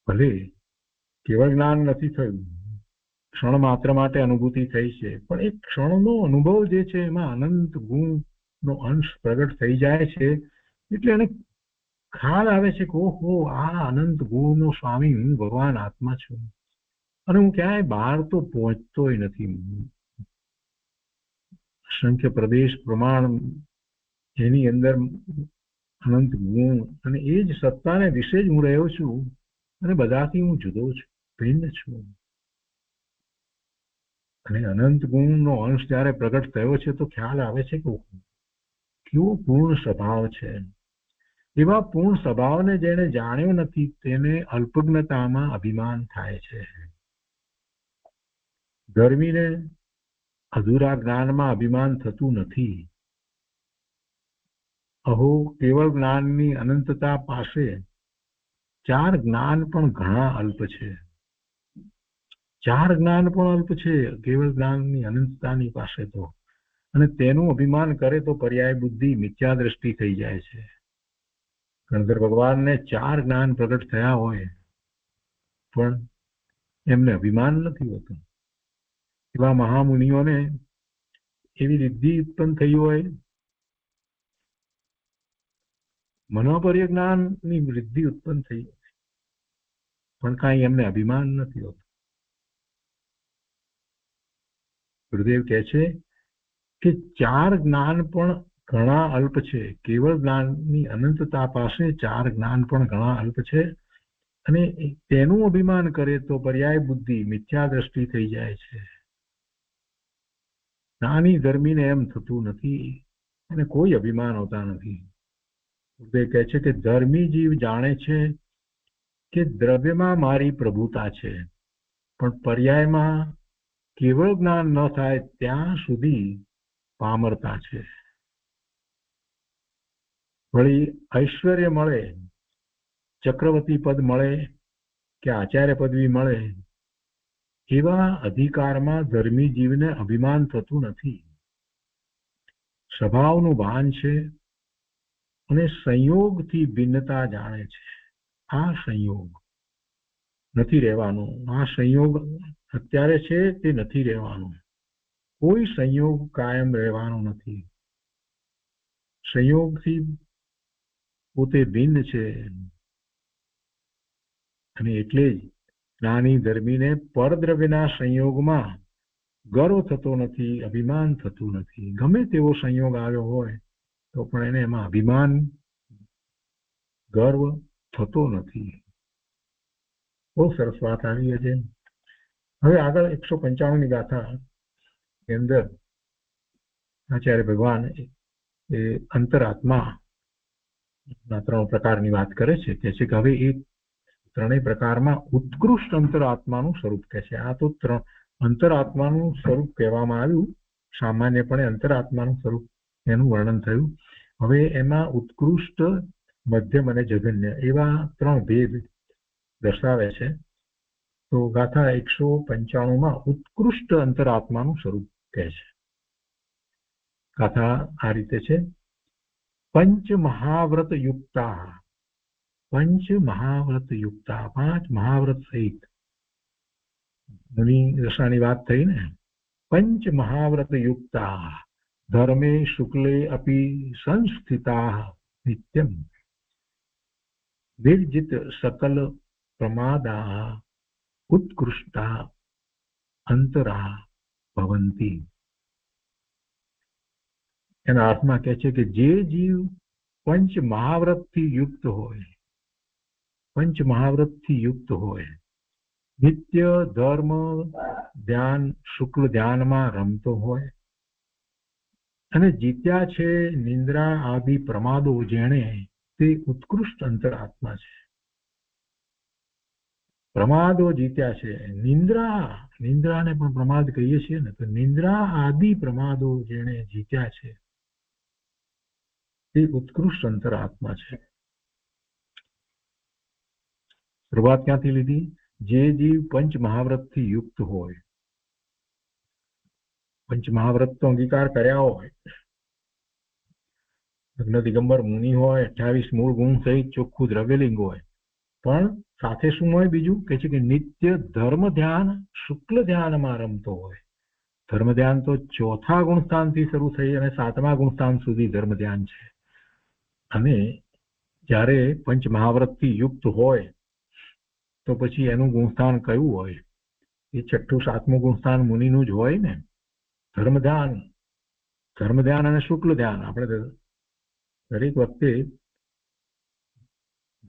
ભલે કેવળ જ્ઞાન નથી થયું, ક્ષણ માત્ર માટે અનુભૂતિ થઈ છે, પણ એ ક્ષણનો અનુભવ જે છે એમાં અનંત ગુણનો અંશ પ્રગટ થઈ જાય છે. એટલે એને ખ્યાલ આવે છે કે ઓહો, આ અનંત ગુણનો સ્વામી હું ભગવાન આત્મા છું અને હું ક્યાંય બહાર તો પહોંચતોય નથી. અસંખ્ય પ્રદેશ પ્રમાણ એની અંદર અનંત ગુણ અને એ જ સત્તાને વિશે જ હું રહ્યો છું અને બધાથી હું જુદો છું, ભિન્ન છું. અને અનંત ગુણનો અંશ જ્યારે પ્રગટ થયો છે તો ખ્યાલ આવે છે કે કેવો પૂર્ણ સ્વભાવ છે. એવા પૂર્ણ સ્વભાવને જેને જાણ્યો નથી તેને અલ્પજ્ઞતામાં અભિમાન થાય છે. ગરમીને અધૂરા જ્ઞાનમાં અભિમાન થતું નથી. અહો, કેવળ જ્ઞાનની અનંતતા પાસે 4 જ્ઞાન પણ ઘણા અલ્પ છે. 4 જ્ઞાન પણ અલ્પ છે કેવળ જ્ઞાનની અનંતતાની પાસે તો. અને તેનું અભિમાન કરે તો પર્યાય બુદ્ધિ, મિથ્યા દ્રષ્ટિ થઈ જાય છે. ગણધર ભગવાનને 4 જ્ઞાન પ્રગટ થયા હોય પણ એમને અભિમાન નથી હોતું. એવા મહામુનિઓને એવી રિદ્ધિ ઉત્પન્ન થઈ હોય, મનોપર્ય જ્ઞાનની વૃદ્ધિ ઉત્પન્ન થઈ હોય પણ કાંઈ એમને અભિમાન નથી હોતું. ગુરુદેવ કહે છે કે 4 જ્ઞાન પણ ઘણા અલ્પ છે. કેવળ જ્ઞાનની અનંતતા પાસે 4 જ્ઞાન પણ ઘણા અલ્પ છે અને તેનું અભિમાન કરે તો પર્યાય બુદ્ધિ, મિથ્યા દ્રષ્ટિ થઈ જાય છે. નાની ધર્મીને એમ થતું નથી અને કોઈ અભિમાન હોતા નથી. ગુરુદેવ કહે છે કે ધર્મી જીવ જાણે છે કે દ્રવ્યમાં મારી પ્રભુતા છે, પણ પર્યાયમાં કેવળ જ્ઞાન ન થાય ત્યાં સુધી પામરતા છે. વળી ઐશ્વર્ય મળે, ચક્રવર્તી પદ મળે કે આચાર્ય પદવી મળે, એવા અધિકારમાં ધર્મી જીવને અભિમાન થતું નથી. સ્વભાવનું ભાન છે અને સંયોગથી ભિન્નતા જાણે છે. આ સંયોગ નથી રહેવાનો. આ સંયોગ અત્યારે છે તે નથી રહેવાનો. કોઈ સંયોગ કાયમ રહેવાનો નથી. સંયોગથી પોતે ભિન્ન છે અને એટલે જ જ્ઞાની ધર્મીને પરદ્રવ્યના સંયોગમાં ગર્વ થતો નથી, અભિમાન થતું નથી. ગમે તેવો સંયોગ આવ્યો હોય તો પણ એને એમાં અભિમાન, ગર્વ થતો નથી. બહુ સરસ વાત આવી છે. હવે આગળ 195ની ગાથા ની અંદર આચાર્ય ભગવાન એ અંતરાત્મા ના 3 પ્રકારની વાત કરે છે કે હવે એ ત્રણેય પ્રકારમાં ઉત્કૃષ્ટ અંતરાત્માનું સ્વરૂપ કહે છે. આ તો અંતરાત્માનું સ્વરૂપ કહેવામાં આવ્યું, સામાન્યપણે અંતરાત્માનું સ્વરૂપ એનું વર્ણન થયું. હવે એમાં ઉત્કૃષ્ટ, મધ્યમ અને જઘન્ય એવા 3 ભેદ દર્શાવે છે. તો ગાથા 195માં ઉત્કૃષ્ટ અંતરાત્માનું સ્વરૂપ કહે છે. ગાથા આ રીતે છે: પંચ મહાવ્રત યુક્તા, 5 મહાવ્રત સહિત મુનિ દશાની વાત થઈ ને. પંચ મહાવ્રત યુક્તા ધર્મે શુક્લે અપી સંસ્થિતા નિત્યમ વિર્જિત સકલ પ્રમાદા ઉત્કૃષ્ટા અંતરા ભવંતી. એના અર્થમાં કહે છે કે જે જીવ પંચ મહાવ્રતથી યુક્ત હોય, નિત્ય ધર્મ ધ્યાન શુક્લ ધ્યાનમાં રમતો હોય અને જીત્યા છે નિંદ્રા આદિ પ્રમાદો જેણે, તે ઉત્કૃષ્ટ અંતરાત્મા છે. પ્રમાદો જીત્યા છે, નિંદ્રાને પણ પ્રમાદ કહીએ છીએ ને, તો નિંદ્રા આદિ પ્રમાદો જેણે જીત્યા છે તે ઉત્કૃષ્ટ અંતરાત્મા છે. શરૂઆત ક્યાંથી લીધી? જે જીવ પંચ મહાવ્રતથી યુક્ત હોય, પંચ મહાવ્રત તો અંગીકાર કર્યા હોય, લગ્ન દિગંબર મુનિ હોય, 28 મૂળ ગુણ સહિત ચોખ્ખું દ્રવ્યલિંગ હોય, પણ સાથે શું હોય બીજું? કે છે કે નિત્ય ધર્મ ધ્યાન શુક્લ ધ્યાનમાં રમતો હોય. ધર્મ ધ્યાન તો 4થા ગુણસ્થાનથી શરૂ થઈ અને 7મા ગુણસ્થાન સુધી ધર્મ ધ્યાન છે. અને જ્યારે પંચ મહાવ્રતથી યુક્ત હોય તો પછી એનું ગુણસ્થાન કયું હોય? એ 6ઠું 7મું ગુણસ્થાન મુનિનું જ હોય ને. ધર્મ ધ્યાન અને શુક્લ ધ્યાન. આપણે દરેક વખતે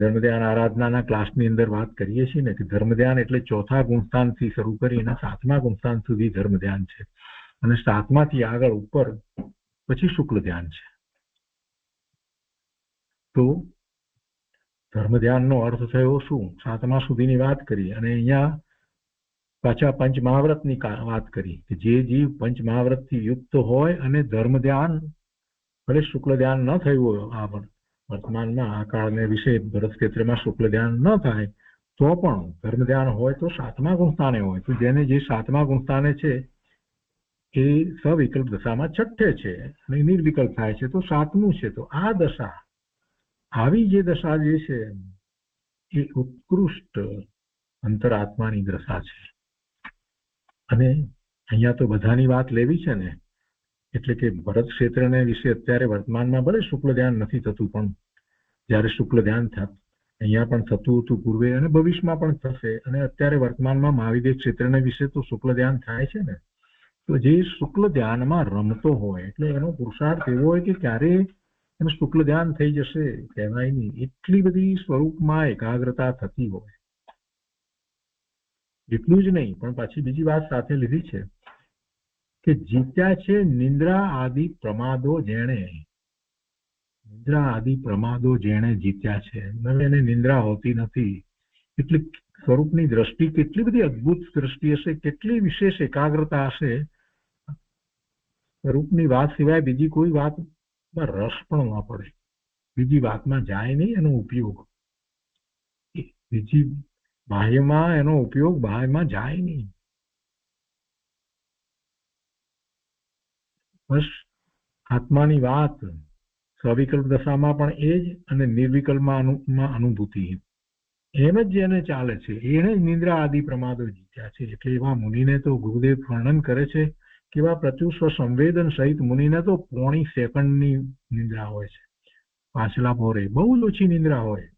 ધર્મ ધ્યાન આરાધનાના ક્લાસની અંદર વાત કરીએ છીએ ને કે ધર્મ ધ્યાન એટલે 4થા ગુણસ્થાનથી શરૂ કરીને 7મા ગુણસ્થાન સુધી ધર્મ ધ્યાન છે, અને 7માથી આગળ ઉપર પછી શુક્લ ધ્યાન છે. તો ધર્મ ધ્યાનનો અર્થ થયો શું? 7મા સુધીની વાત કરી, અને અહીંયા પાછા પંચ મહાવ્રતની વાત કરી કે જે જીવ પંચ મહાવ્રતથી યુક્ત હોય અને ધર્મ ધ્યાન, ભલે શુક્લ ધ્યાન ન થયું હોય, આ વર્તમાનમાં આ કાળને વિશે ભરત ક્ષેત્રમાં શુક્લ ધ્યાન ન થાય તો પણ ધર્મ ધ્યાન હોય તો 7મા ગુણસ્થાને હોય. તો જેને જે 7મા ગુણસ્થાને છે એ સવિકલ્પ દશામાં 6ઠે છે અને નિર્વિકલ્પ થાય છે તો 7મું છે. તો આ દશા, આવી જે દશા જે છે એ ઉત્કૃષ્ટ અંતરાત્માની દશા છે. અને અહીંયા તો બધાની વાત લેવી છે ને, એટલે કે ભરત ક્ષેત્રને વિશે અત્યારે વર્તમાનમાં ભલે શુક્લ ધ્યાન નથી થતું, પણ જ્યારે શુક્લ ધ્યાન થાત અહીંયા પણ થતું હતું પૂર્વે અને ભવિષ્યમાં પણ થશે, અને અત્યારે વર્તમાનમાં મહાવિદ્ય ક્ષેત્રને વિશે તો શુક્લ ધ્યાન થાય છે ને. તો જે શુક્લ ધ્યાનમાં રમતો હોય એટલે એનો પુરુષાર્થ એવો હોય કે ક્યારે એનું શુક્લ ધ્યાન થઈ જશે કહેવાય નહીં, એટલી બધી સ્વરૂપમાં એકાગ્રતા થતી હોય. એટલું જ નહીં, પણ પાછી બીજી વાત સાથે લીધી છે કે જીત્યા છે નિંદ્રા આદિ પ્રમાદો જેણે જીત્યા છે. હવે એને નિંદ્રા હોતી નથી, એટલે સ્વરૂપની દ્રષ્ટિ કેટલી બધી અદ્ભુત દ્રષ્ટિ હશે, કેટલી વિશેષ એકાગ્રતા હશે. સ્વરૂપની વાત સિવાય બીજી કોઈ વાતમાં રસ પણ ન પડે, બીજી વાતમાં જાય નહીં એનો ઉપયોગ, બીજી બાહ્યમાં એનો ઉપયોગ બાહ્યમાં જાય નહીં. બસ આત્માની વાત સવિકલ્પ દશામાં પણ એ જ, અને નિર્વિકલ્પમાં અનુભૂતિ એમ જ જેને ચાલે છે એને જ નિંદ્રા આદિ પ્રમાદો જીત્યા છે. એટલે એવા મુનિને તો ગુરુદેવ વર્ણન કરે છે કે એવા પ્રત્યુષ્વ સંવેદન સહિત મુનિને તો પોણી સેકન્ડની નિંદ્રા હોય છે, પાછલા પોરે બહુ જ ઓછી નિંદ્રા હોય.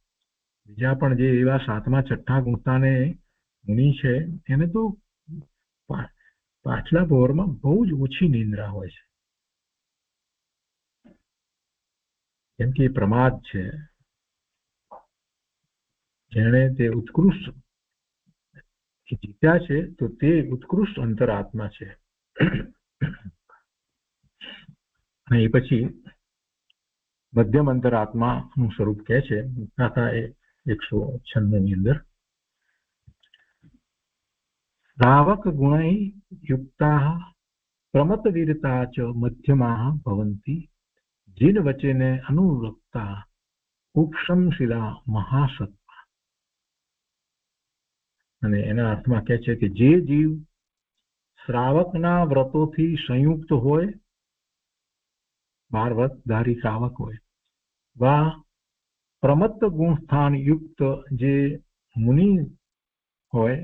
બીજા પણ જે એવા 7મા 6ઠા ગુણસ્થાને મુનિ છે એને તો પાછલા પોરમાં બહુ જ ઓછી નિંદ્રા હોય છે, કેમ કે પ્રમાદ છે. જેણે તે ઉત્કૃષ્ટ એ જીત્યા છે તો તે ઉત્કૃષ્ટ અંતરાત્મા છે. અને એ પછી મધ્યમ અંતરાત્માનું સ્વરૂપ કહે છે ગાથા 196 ની અંદર. શ્રાવક ગુણૈ યુક્તાઃ પ્રમતવીરતા ચ મધ્યમાઃ ભવન્તિ જીન વચને અનુરક્તા ઉપશમશિલા મહાસત્તા. અને એના અર્થમાં કહે છે કે જે જીવ શ્રાવકના વ્રતોથી સંયુક્ત હોય, 12 વ્રતધારી શ્રાવક હોય, વા પ્રમત્ત ગુણસ્થાન યુક્ત જે મુનિ હોય,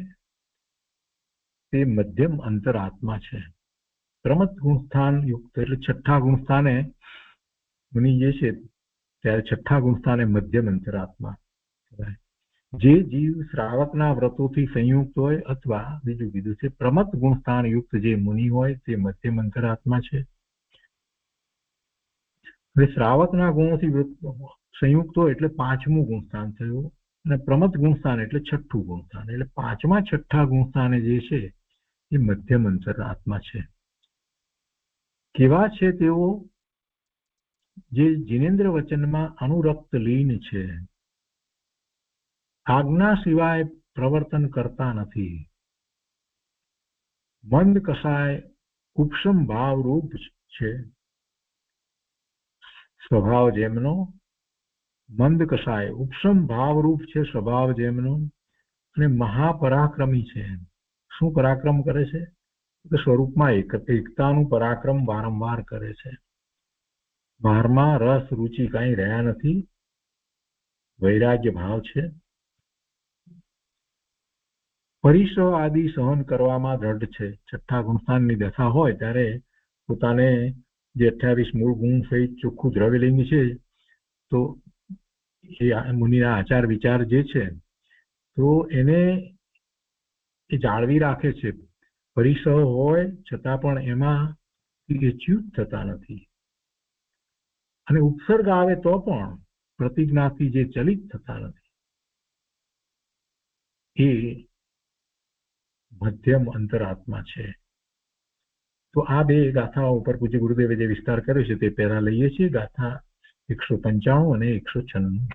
તે મધ્યમ અંતરાત્મા છે. પ્રમત્ત ગુણસ્થાન યુક્ત એટલે છઠ્ઠા ગુણસ્થાને મુનિ જે છે ત્યારે છઠ્ઠા ગુણસ્થાને મધ્યમ અંતરાત્મા. જે જીવ શ્રાવકના વ્રતોથી સંયુક્ત હોય અથવા બીજું કીધું છે પ્રમત્ત ગુણસ્થાન યુક્ત જે મુનિ હોય તે મધ્યમ અંતરાત્મા છે. હવે શ્રાવકના ગુણોથી સંયુક્ત હોય એટલે 5મું ગુણસ્થાન થયું, અને પ્રમત્ત ગુણસ્થાન એટલે 6ઠું ગુણસ્થાન. એટલે 5મા 6ઠ્ઠા ગુણસ્થાને જે છે એ મધ્યમ અંતરાત્મા છે. કેવા છે તેઓ? જે જીનેન્દ્ર વચનમાં અનુરક્ત લીન છે, આજ્ઞા સિવાય પ્રવર્તન કરતા નથી, મંદ કસાય ઉપશમ ભાવ રૂપ છે. સ્વભાવ જેમનો મંદ કસાય ઉપશમ ભાવ રૂપ છે સ્વભાવ જેમનો, અને મહાપરાક્રમી છે. શું પરાક્રમ કરે છે? સ્વરૂપમાં એકતાનું પરાક્રમ વારંવાર કરે છે. 12માં રસ રુચિ કઈ રહ્યા નથી, વૈરાગ્ય ભાવ છે. પરિસહ આદિ સહન કરવામાં દ્રઢ છે. છઠ્ઠા ગુણસ્થાનની દશા હોય ત્યારે પોતાને જે 28 મૂળ ગુણ સહિત ચોખ્ખું દ્રવ્યલિંગ છે તો એ મુનિના આચાર વિચાર જે છે તો એને એ જાળવી રાખે છે. પરિસહ હોય છતાં પણ એમાં એ ચ્યુત થતા નથી, અને ઉપસર્ગ આવે તો પણ પ્રતિજ્ઞાથી જે ચલિત થતા નથી. એ મધ્યમ અંતરાત્મા છે. તો આ બે ગાથાઓ ઉપર પૂજ્ય ગુરુદેવે જે વિસ્તાર કર્યો છે તે પહેલા લઈએ છીએ. ગાથા 195 અને 196.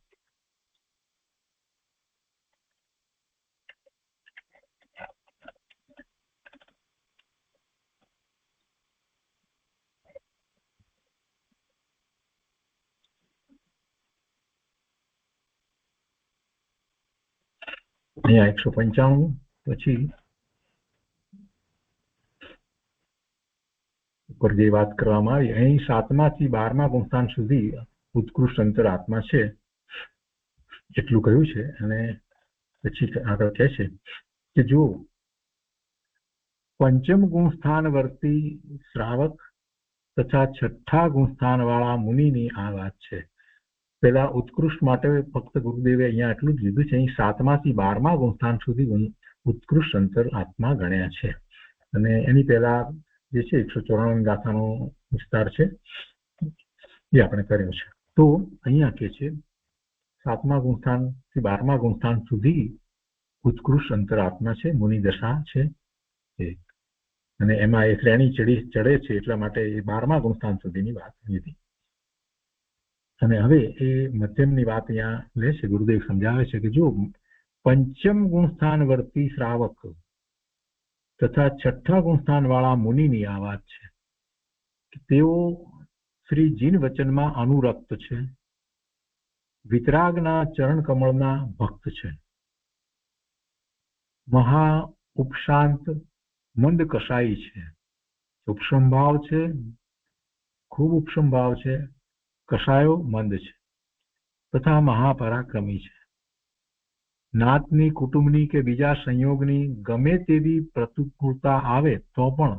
અહીંયા 195 પછી ઉપર જે વાત કરવામાં આવી, અહીં 7મા થી 12મા ગુણસ્થાન સુધી ઉત્કૃષ્ટ અંતરાત્મા છે એટલું કહ્યું છે. અને પછી આગળ કહે છે કે જો પંચમ ગુણસ્થાન વર્તી શ્રાવક તથા છઠ્ઠા ગુણસ્થાન વાળા મુનિની આ વાત છે. પેલા ઉત્કૃષ્ટ માટે ફક્ત ગુરુદેવે અહીંયા એટલું જ લીધું છે. અહીં 7મા થી 12મા ગુણસ્થાન સુધી ઉત્કૃષ્ટ અંતરાત્મા ગણ્યા છે. અને એની પહેલા જે છે 194 ગાથાનો વિસ્તાર છે એ આપણે કર્યો છે. તો અહીંયા કે છે 7મા ગુણસ્થાન થી 12મા ગુણસ્થાન સુધી ઉત્કૃષ્ટ અંતરાત્મા છે, મુનિ દશા છે. અને એમાં એ શ્રેણી ચડે છે એટલા માટે એ 12મા ગુણસ્થાન સુધીની વાત લીધી. અને હવે એ મધ્યમની વાત અહીંયા લે છે. ગુરુદેવ સમજાવે છે કે જો પંચમ ગુણસ્થાન વર્તી શ્રાવક તથા છઠ્ઠા ગુણસ્થાન વાળા મુનિની આ વાત છે કે તેઓ શ્રી જીન વચનમાં અનુરક્ત છે, વિતરાગના ચરણ કમળના ભક્ત છે, મહા ઉપશાંત મંદ કસાઈ છે. ઉપશમ ભાવ છે, ખૂબ ઉપશમ ભાવ છે, કસાયો મંદ છે, તથા મહાપરાક્રમી છે. નાતની, કુટુંબની કે બીજા સંયોગની ગમે તેવી પ્રતિકૂળતા આવે તો પણ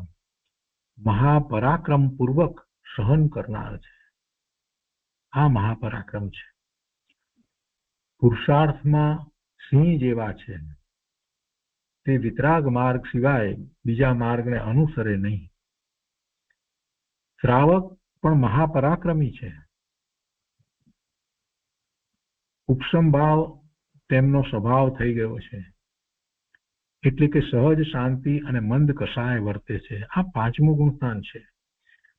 મહાપરાક્રમ પૂર્વક સહન કરનાર છે. આ મહાપરાક્રમ છે. પુરુષાર્થમાં સિંહ જેવા છે. તે વિતરાગ માર્ગ સિવાય બીજા માર્ગને અનુસરે નહીં. શ્રાવક પણ મહાપરાક્રમી છે. ઉપશમ ભાવ તેમનો સ્વભાવ થઈ ગયો છે. એટલે કે સહજ શાંતિ અને મંદ કષાય વર્તે છે. આ પાંચમું ગુણસ્થાન છે.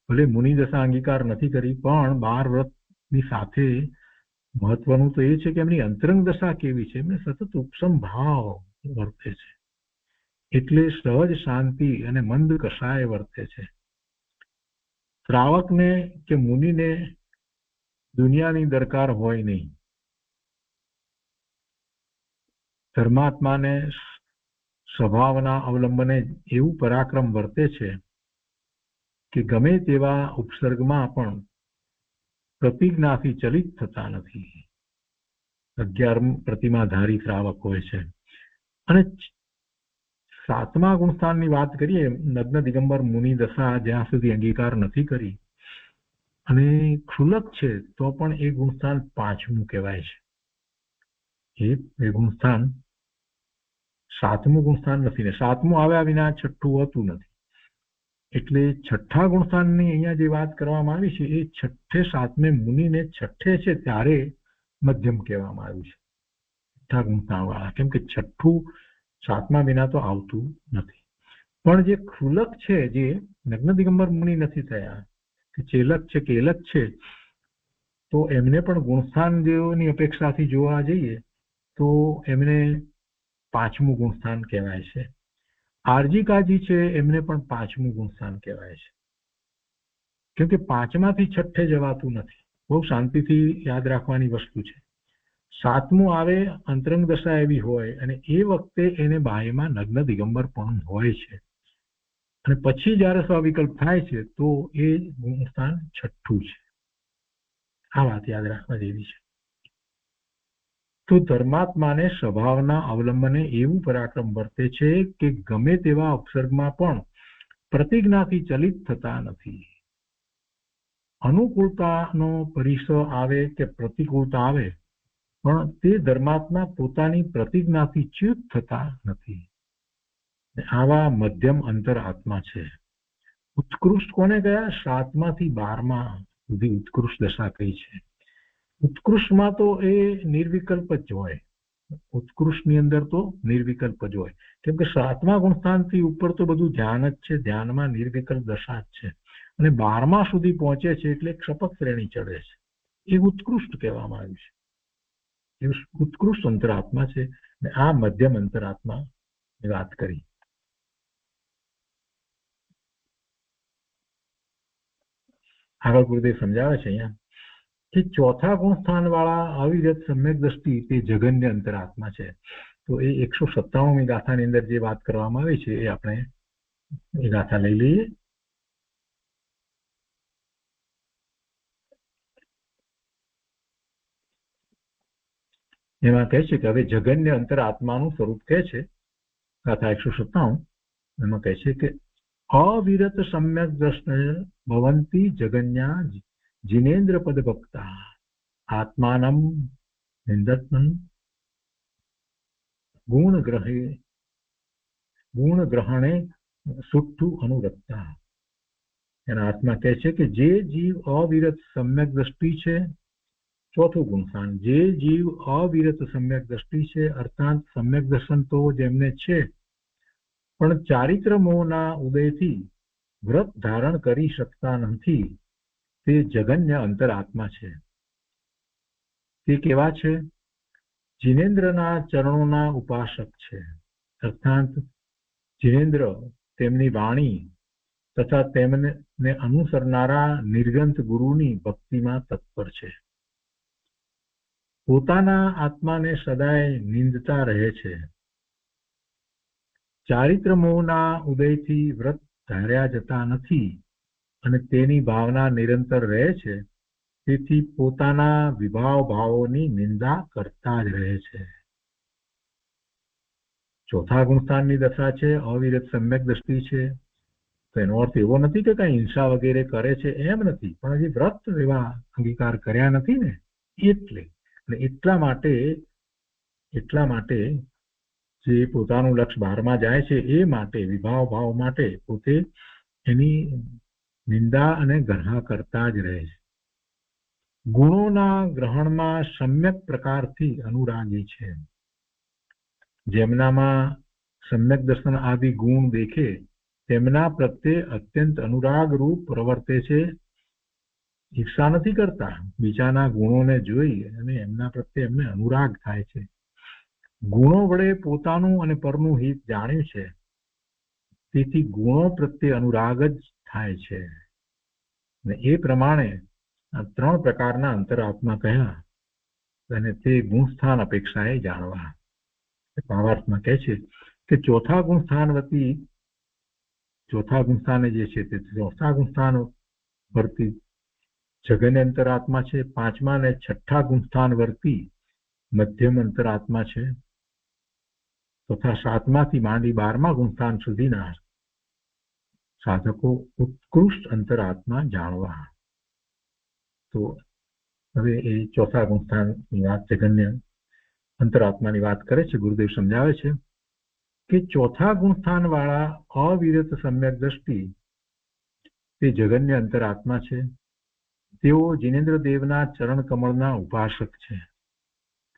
ભલે મુનિ દશા અંગીકાર નથી કરી, પણ 12 વ્રતની સાથે મહત્વનું તો એ છે કે એમની અંતરંગ દશા કેવી છે. એમને સતત ઉપસમ ભાવ વર્તે છે, એટલે સહજ શાંતિ અને મંદ કષાય વર્તે છે. શ્રાવકને કે મુનિને દુનિયાની દરકાર હોય નહીં. ધર્માત્માને સ્વભાવના અવલંબને એવું પરાક્રમ વર્તે છે કે ગમે તેવા ઉપસર્ગમાં પણ પ્રતિજ્ઞાથી ચલિત થતા નથી. 11 પ્રતિમાધારી શ્રાવક હોય છે. અને 7મા ગુણસ્થાનની વાત કરીએ, નગ્ન દિગંબર મુનિ દશા જ્યાં સુધી અંગીકાર નથી કરી અને ક્ષુલક છે તો પણ એ ગુણસ્થાન 5મું કહેવાય છે. એ ગુણસ્થાન 7મું ગુણસ્થાન નથી ને 7મું આવ્યા વિના 6ઠું હોતું નથી. એટલે 6ઠ્ઠા ગુણસ્થાનની અહીંયા જે વાત કરવામાં આવી છે એ 6ઠ્ઠે 7મે મુનિને 6ઠ્ઠે છે ત્યારે મધ્યમ કહેવામાં આવ્યું છે, 6ઠ્ઠા ગુણસ્થાન વાળા. કેમ કે 6ઠ્ઠું 7મા વિના તો આવતું નથી. પણ જે ક્ષુલક છે, જે નગ્ન દિગંબર મુનિ નથી થયા, કે ચેલક છે, કેલક છે, તો એમને પણ ગુણસ્થાન જેઓની અપેક્ષાથી જોવા જઈએ તો એમને 5મું ગુણસ્થાન કહેવાય છે. આરજીકાજી છે એમને પણ 5મું ગુણસ્થાન કહેવાય છે. કેમ કે 5માંથી 6ઠ્ઠે જવાતું નથી. બહુ શાંતિથી યાદ રાખવાની વસ્તુ છે. 7મું આવે અંતરંગ દશા એવી હોય અને એ વખતે એને બાહ્યમાં નગ્ન દિગંબર પણ હોય છે, અને પછી જયારે સ્વવિકલ્પ થાય છે તો એ ગુણસ્થાન 6ઠ્ઠું છે. આ વાત યાદ રાખવા જેવી છે. તો ધર્માત્માને સ્વભાવના અવલંબને એવું પરાક્રમ વર્તે છે કે ગમે તેવા ઉપસર્ગમાં પણ પ્રતિજ્ઞાથી ચલિત થતા નથી. અનુકૂળતાનો પરિસર આવે કે પ્રતિકૂળતા આવે, પણ તે ધર્માત્મા પોતાની પ્રતિજ્ઞાથી ચ્યુત થતા નથી. આવા મધ્યમ અંતર આત્મા છે. ઉત્કૃષ્ટ કોને ગયા? 7માંથી 12મા સુધી ઉત્કૃષ્ટ દશા કઈ છે. ઉત્કૃષ્ટમાં તો એ નિર્વિકલ્પ જ હોય. ઉત્કૃષ્ટની અંદર તો નિર્વિકલ્પ જ હોય. કેમ કે 7મા ગુણસ્થાનથી ઉપર તો બધું ધ્યાન જ છે. ધ્યાનમાં નિર્વિકલ્પ દશા જ છે. અને 12મા સુધી પહોંચે છે એટલે ક્ષપક શ્રેણી ચડે છે. એ ઉત્કૃષ્ટ કહેવામાં આવ્યું છે. એ ઉત્કૃષ્ટ અંતરાત્મા છે. અને આ મધ્યમ અંતરાત્મા વાત કરી. આગળ ગુરુદેવ સમજાવે છે અહીંયા કે 4થા ગુણસ્થાન વાળા અવિરત સમ્યક દ્રષ્ટિ તે જગન્ય અંતરાત્મા છે. તો એ 197મી ગાથાની અંદર જે વાત કરવામાં આવી છે એ આપણે એ ગાથા લઈ લઈએ. એમાં કહે છે કે હવે જગન્ય અંતરાત્માનું સ્વરૂપ કહે છે. ગાથા 197 એમાં કહે છે કે અવિરત સમ્યક દ્રષ્ટિ ભવંતી જગન્યા જીનેન્દ્ર પદ ભક્તા આત્માનમ નિંદતન ગુણ ગ્રહણે સુઠ્ઠુ અનુરક્તા. એના અર્થમાં કહે છે કે જે જીવ અવિરત સમ્યક દ્રષ્ટિ છે, 4થું ગુણસ્થાન, જે જીવ અવિરત સમ્યક દ્રષ્ટિ છે, અર્થાત સમ્યક દર્શન તો જેમને છે પણ ચારિત્ર મોહના ઉદયથી વ્રત ધારણ કરી શકતા નથી, તે જગન્ય અંતરાત્મા છે. તે કેવા છે? જીનેન્દ્રના ચરણોના ઉપાસક છે. અર્થાત જીનેન્દ્ર તેમની વાણી તથા તેમને અનુસરનારા નિર્ગ્રંથ ગુરુની ભક્તિમાં તત્પર છે. પોતાના આત્માને સદાય નિંદતા રહે છે. ચારિત્ર મોહના ઉદયથી વ્રત ધાર્યા જતા નથી અને તેની ભાવના નિરંતર રહે છે. તેથી પોતાના વિભાવ ભાવોની નિંદા કરતા જ રહે છે. 4થા ગુણસ્થાનની દશા છે, અવિરત સમ્યક દ્રષ્ટિ છે. તો એનો અર્થ એવો નથી કે કઈ હિંસા વગેરે કરે છે, એમ નથી, પણ હજી વ્રત એવા અંગીકાર કર્યા નથી ને, એટલે એટલા માટે જે પોતાનું લક્ષ્ય બહારમાં જાય છે એ માટે વિભાવ ભાવ માટે પોતે એની નિંદા અને ગ્રહ કરતા જ રહે છે. ગુણોના ગ્રહણમાં સમ્યક પ્રકારથી અનુરાગી છે. જેમનામાં સમ્યક દર્શન આદિ ગુણ દેખે તેમના પ્રત્યે અત્યંત અનુરાગ રૂપ પ્રવર્તે છે. ઈર્ષા નથી કરતા, બીજાના ગુણોને જોઈ અને એમના પ્રત્યે એમને અનુરાગ થાય છે. ગુણો વડે પોતાનું અને પરનું હિત જાણ્યું છે, તેથી ગુણો પ્રત્યે અનુરાગ જ થાય છે. અને એ પ્રમાણે આ 3 પ્રકારના અંતરાત્મા કહ્યા અને તે ગુણસ્થાન અપેક્ષાએ જાણવા. ભાવાર્થમાં કહે છે કે ચોથા ગુણસ્થાને જે છે તે ચોથા ગુણસ્થાન વર્તી જગન્ય અંતરાત્મા છે. 5મા અને 6ઠ્ઠા ગુણસ્થાન વર્તી મધ્યમ અંતરાત્મા છે. તથા 7માથી માંડી 12મા ગુણસ્થાન સુધીના સાધકો ઉત્કૃષ્ટ અંતરાત્મા જાણવા. તો હવે એ ચોથા ગુણસ્થાનની વાત, જગન્ય અંતરાત્માની વાત કરે છે. ગુરુદેવ સમજાવે છે કે ચોથા ગુણસ્થાન વાળા અવિરત સમ્યક દ્રષ્ટિ તે જગન્ય અંતરાત્મા છે. તેઓ જીનેન્દ્ર દેવના ચરણ કમળના ઉપાસક છે.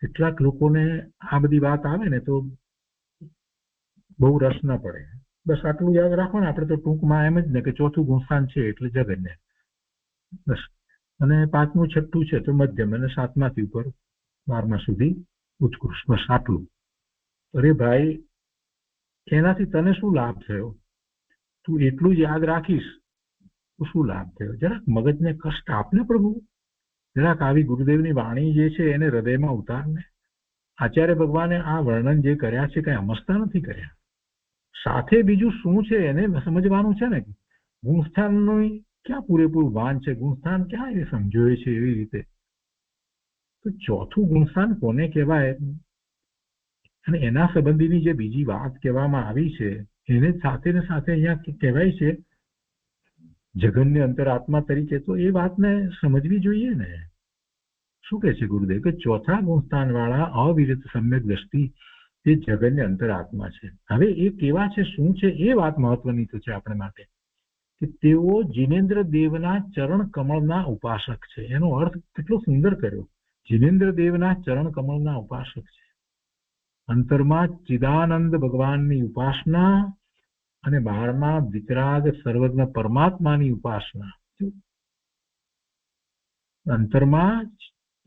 કેટલાક લોકોને આ બધી વાત આવે ને તો બહુ રસ ન પડે. બસ આટલું યાદ રાખો ને આપણે તો ટૂંકમાં એમ જ ને કે ચોથું ગુણસ્થાન છે એટલે જગન્ય, બસ. અને 5મું 6ઠ્ઠું છે તો મધ્યમ, અને 7માથી ઉપર 12મા સુધી ઉત્કૃષ્ટ, બસ આટલું. અરે ભાઈ, એનાથી તને શું લાભ થયો? તું એટલું જ યાદ રાખીશ તો શું લાભ થયો? જરાક મગજને કષ્ટ આપને પ્રભુ. જરાક આવી ગુરુદેવની વાણી જે છે એને હૃદયમાં ઉતારને. આચાર્ય ભગવાને આ વર્ણન જે કર્યા છે કઈ સમજતા નથી કર્યા. સાથે બીજું શું છે એને સમજવાનું છે ને. ગુણસ્થાનનું ક્યાં પૂરેપૂરું ભાન છે? ગુણસ્થાન ક્યાં એ સમજ્યો છે એવી રીતે? તો ચોથું ગુણસ્થાન કોને કહેવાય અને એના સંબંધીની જે બીજી વાત કહેવામાં આવી છે એને સાથે ને સાથે અહીંયા કહેવાય છે જગન્ય અંતરાત્મા તરીકે. તો એ વાતને સમજવી જોઈએ ને. શું કહે છે ગુરુદેવ કે ચોથા ગુણસ્થાન વાળા અવિરત સમ્યક દ્રષ્ટિ એ જગન્ય અંતરાત્મા છે. હવે એ કેવા છે, શું છે, એ વાત મહત્વની તો છે આપણે માટે કે તેઓ જીનેન્દ્ર દેવના ચરણ કમળના ઉપાસક છે. એનો અર્થ કેટલો સુંદર કર્યો. જીનેન્દ્ર દેવના ચરણ કમળના ઉપાસક છે. અંતરમાં ચિદાનંદ ભગવાનની ઉપાસના અને બહારમાં વિતરાગ સર્વજ્ઞ પરમાત્માની ઉપાસના. અંતરમાં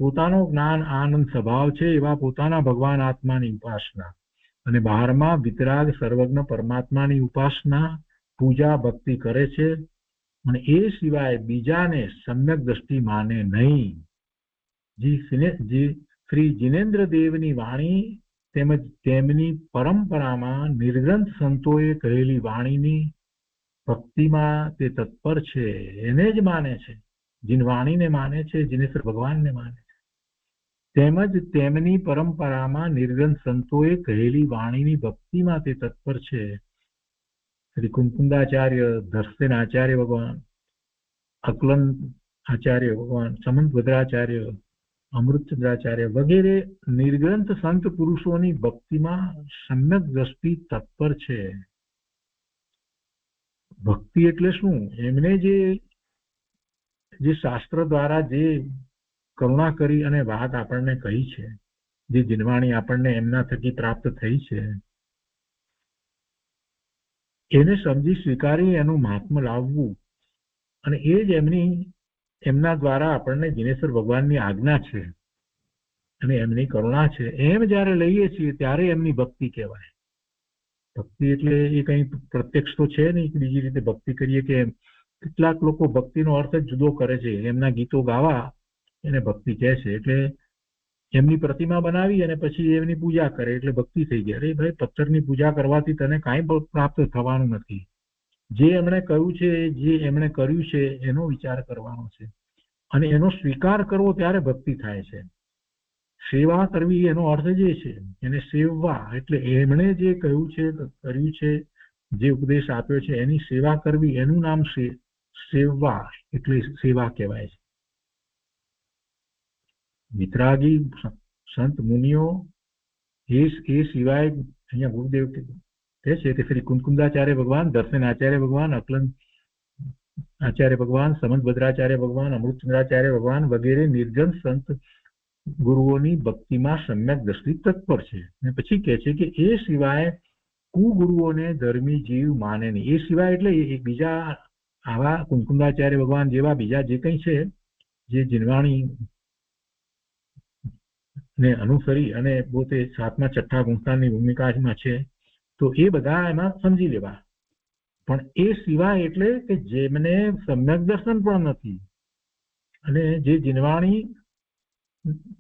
પોતાનો જ્ઞાન આનંદ સ્વભાવ છે એવા પોતાના ભગવાન આત્માની ઉપાસના અને બહારમાં વિતરાગ સર્વજ્ઞ પરમાત્માની ઉપાસના, પૂજા ભક્તિ કરે છે. અને એ સિવાય બીજાને સમ્યક દ્રષ્ટિ માને નહીં. શ્રી જીનેન્દ્ર દેવની વાણી તેમજ તેમની પરંપરામાં નિર્ગ્રંથ સંતોએ કહેલી વાણીની ભક્તિમાં તે તત્પર છે. એને જ માને છે, જીન વાણીને માને છે, જીનેશ્વર ભગવાનને માને છે. તેમજ તેમની પરંપરામાં નિર્ગ્રંથ સંતોએ કહેલી વાણીની ભક્તિમાં તે તત્પર છે. શ્રી કુંકુંદાચાર્ય, દર્શન આચાર્ય ભગવાન, અકલન આચાર્ય ભગવાન, સમંત ભદ્રાચાર્ય, અમૃતચંદ્રાચાર્ય વગેરે નિર્ગ્રંથ સંત પુરુષોની ભક્તિમાં સમ્યક દ્રષ્ટિ તત્પર છે. ભક્તિ એટલે શું? એમને જે શાસ્ત્ર દ્વારા જે કરુણા કરી અને વાત આપણને કહી છે, જે જીનવાણી આપણને એમના થકી પ્રાપ્ત થઈ છે, એને સમજી સ્વીકારી એનું મહાત્મ્ય લાવવું. અને એ જ એમના દ્વારા આપણને જીનેશ્વર ભગવાનની આજ્ઞા છે અને એમની કરુણા છે. એમ જયારે લઈએ છીએ ત્યારે એમની ભક્તિ કહેવાય. ભક્તિ એટલે એ કઈ પ્રત્યક્ષ તો છે નહીં કે બીજી રીતે ભક્તિ કરીએ. કે કેટલાક લોકો ભક્તિનો અર્થ જ જુદો કરે છે. એમના ગીતો ગાવા એને ભક્તિ કહે છે. એટલે એમની પ્રતિમા બનાવી અને પછી એમની પૂજા કરે એટલે ભક્તિ થઈ ગઈ. અરે ભાઈ, પથ્થરની પૂજા કરવાથી તને કાંઈ પ્રાપ્ત થવાનું નથી. જે એમણે કહ્યું છે, જે એમણે કર્યું છે એનો વિચાર કરવાનો છે અને એનો સ્વીકાર કરવો, ત્યારે ભક્તિ થાય છે. સેવા કરવી એનો અર્થ જે છે એને સેવવા, એટલે એમણે જે કહ્યું છે, કર્યું છે, જે ઉપદેશ આપ્યો છે એની સેવા કરવી, એનું નામ સેવવા એટલે સેવા કહેવાય છે. વિતરાગી સંત મુનિઓ એ સિવાય અહીંયા ગુરુદેવ કહે છે કે શ્રી કુંકુંદાચાર્ય ભગવાન, દર્શન આચાર્ય ભગવાન, અકલન આચાર્ય ભગવાન, સમંત ભદ્રાચાર્ય ભગવાન, અમૃતચંદ્રાચાર્ય ભગવાન વગેરે નિર્ગ્રંથ સંત ગુરુઓની ભક્તિમાં સમ્યક દ્રષ્ટિ તત્પર છે. અને પછી કહે છે કે એ સિવાય કુગુરુઓને ધર્મી જીવ માને નહીં. એ સિવાય એટલે એક બીજા આવા કુંકુંદાચાર્ય ભગવાન જેવા બીજા જે કંઈ છે, જે જીનવાણી ને અનુસરી અને પોતે 7મા 6ઠા ગુણસ્થાનની ભૂમિકામાં છે, તો એ બધા એમાં સમજી લેવા. પણ એ સિવાય એટલે કે જેમને સમ્યક દર્શન પણ નથી અને જે જીનવાણી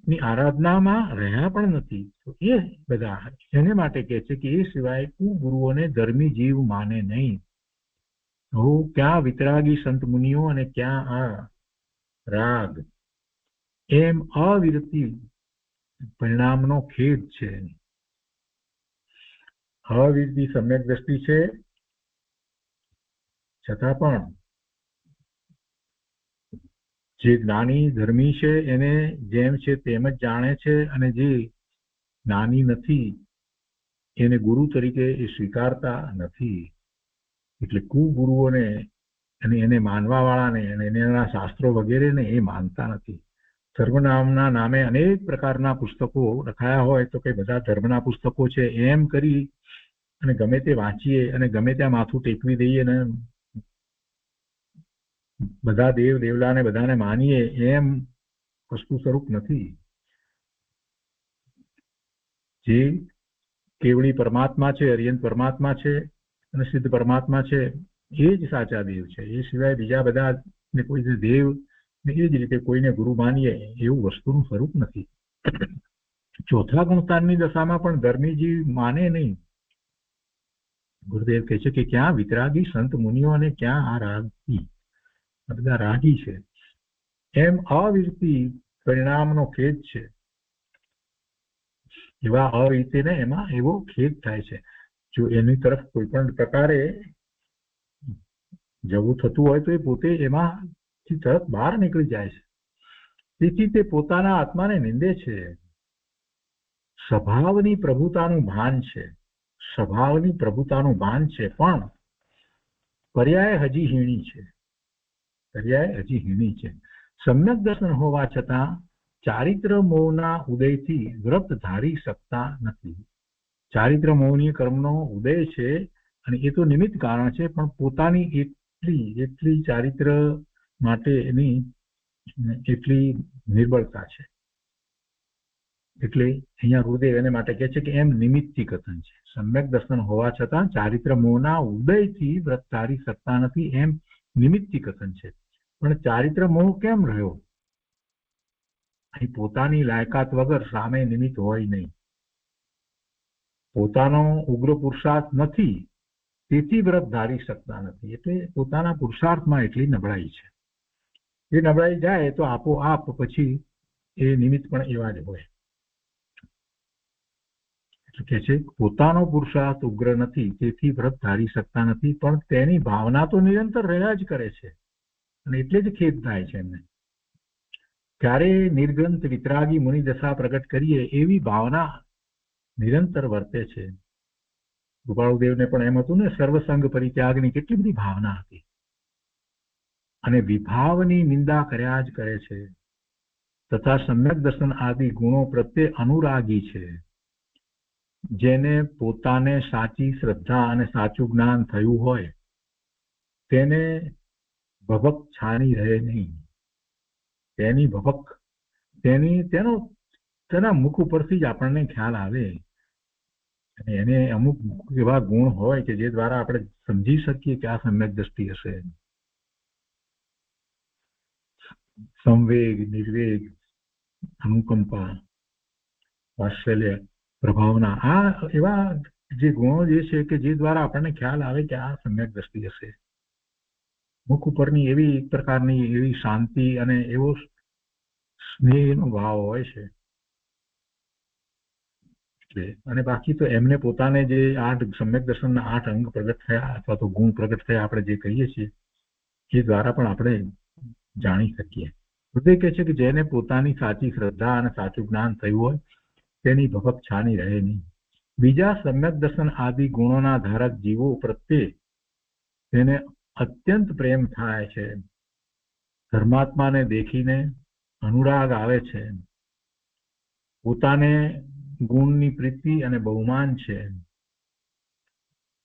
ની આરાધનામાં રહ્યા પણ નથી, તો એ બધા એને માટે કહે છે કે એ સિવાય કુગુરુઓને ધર્મી જીવ માને નહીં. તો ક્યાં વિતરાગી સંત મુનિઓ અને ક્યાં આ રાગ, એમ અવિરતી પરિણામનો ખેદ છે. અવિરતી સમ્યક દ્રષ્ટિ છે, છતાં પણ જે જ્ઞાની ધર્મી છે એને જેમ છે તેમ જ જાણે છે, અને જે જ્ઞાની નથી એને ગુરુ તરીકે એ સ્વીકારતા નથી. એટલે કુગુરુઓને અને એને માનવા વાળાને અને એના શાસ્ત્રો વગેરેને એ માનતા નથી. ધર્મનામના નામે અનેક પ્રકારના પુસ્તકો લખાયા હોય તો કે બધા ધર્મના પુસ્તકો છે એમ કરી અને ગમે તે વાંચીએ અને ગમે ત્યાં માથું ટેકવી દઈએ ને બધા દેવ દેવલાને બધાને માનીએ એમ વસ્તુ સ્વરૂપ નથી. જે કેવળી પરમાત્મા છે, અરિયંત પરમાત્મા છે અને સિદ્ધ પરમાત્મા છે, એ જ સાચા દેવ છે. એ સિવાય બીજા બધા ને કોઈ દેવ ને એ જ રીતે કોઈને ગુરુ માનીએ એવું વસ્તુનું સ્વરૂપ નથી. 4થા ગુણસ્થાનની દશામાં પણ ધર્મીજી માને નહીં. ગુરુદેવ કહે છે કે ક્યાં વિતરાગી સંત મુનિઓ અને ક્યાં આ રાગી, બધા રાગી છે. એમ અવિરતી પરિણામનો ખેદ છે. એવા અવિરતીને એમાં એવો ખેદ થાય છે. જો એની તરફ કોઈ પણ પ્રકારે જવું થતું હોય તો એ પોતે એમાંથી તરત બહાર નીકળી જાય છે. તેથી તે પોતાના આત્માને નિંદે છે. સ્વભાવની પ્રભુતાનું ભાન છે, સ્વભાવની પ્રભુતાનું ભાન છે, પણ પર્યાય હજી હીણી છે. પર્યાય હજી હીણી છે. સમ્યક દર્શન હોવા છતાં ચારિત્ર મોહના ઉદયથી વ્રત ધારી શકતા નથી. ચારિત્ર મોહની કર્મનો ઉદય છે અને એ તો નિમિત્ત કારણ છે, પણ પોતાની એટલી ચારિત્ર માટે એની એટલી નિર્બળતા છે. એટલે અહીંયા ગુરુદેવ એને માટે કહે છે કે એમ નિમિત્તી કથન છે. સમ્યક દર્શન હોવા છતાં ચારિત્ર મોહના ઉદયથી વ્રત ધારી શકતા નથી, એમ નિમિત્તી કથન છે. પણ ચારિત્ર મોહ કેમ રહ્યો? અહીં પોતાની લાયકાત વગર સામે નિમિત્ત હોય નહીં. પોતાનો ઉગ્ર પુરુષાર્થ નથી, તેથી વ્રત ધારી શકતા નથી. એટલે પોતાના પુરુષાર્થમાં એટલી નબળાઈ છે. એ નબળાઈ જાય તો આપોઆપ પછી એ નિમિત્ત પણ એવા જ હોય. એટલે કે છે પોતાનો પુરુષાર્થ ઉગ્ર નથી, તેથી વ્રત ધારી શકતા નથી, પણ તેની ભાવના તો નિરંતર રહ્યા જ કરે છે અને એટલે જ ખેદ થાય છે એમને. ત્યારે નિર્ગ્રંથ વિતરાગી મુનિ દશા પ્રગટ કરીએ એવી ભાવના નિરંતર વર્તે છે. ગોપાળદેવને પણ એમ હતું ને, સર્વસંગ પરિત્યાગની કેટલી બધી ભાવના હતી અને વિભાવની નિંદા કર્યા જ કરે છે, તથા સમ્યક દર્શન આદિ ગુણો પ્રત્યે અનુરાગી છે. જેને પોતાને સાચી શ્રદ્ધા અને સાચું જ્ઞાન થયું હોય તેને ભભક છાની રહે નહીં. તેની ભભક તેના મુખ ઉપરથી જ આપણને ખ્યાલ આવે. અને એને અમુક એવા ગુણ હોય કે જે દ્વારા આપણે સમજી શકીએ કે આ સમ્યક દ્રષ્ટિ હશે. સંવેગ, નિર્વેગ, અનુકંપા, વાત્સલ્ય, પ્રભાવના, આ એવા જે ગુણો જે છે કે જે દ્વારા આપણને ખ્યાલ આવે કે આ સમ્યક દ્રષ્ટિ હશે. મુખ ઉપરની એવી એક પ્રકારની એવી શાંતિ અને એવો સ્નેહનો ભાવ હોય છે. અને બાકી તો એમને પોતાને જે 8 સમ્યક દર્શનના 8 અંગ પ્રગટ થયા અથવા તો ગુણ પ્રગટ થયા આપણે જે કહીએ છીએ એ દ્વારા પણ આપણે જાણી શકીએ. હૃદય કહે છે કે જેને પોતાની સાચી શ્રદ્ધા અને સાચું જ્ઞાન થયું હોય તેની ભભક છાની રહે નહીં. બીજા સમ્યક દર્શન આદિ ગુણોના ધારક જીવો પ્રત્યે તેને અત્યંત પ્રેમ થાય છે. ધર્માત્માને દેખીને અનુરાગ આવે છે. પોતાને ગુણની પ્રીતિ અને બહુમાન છે.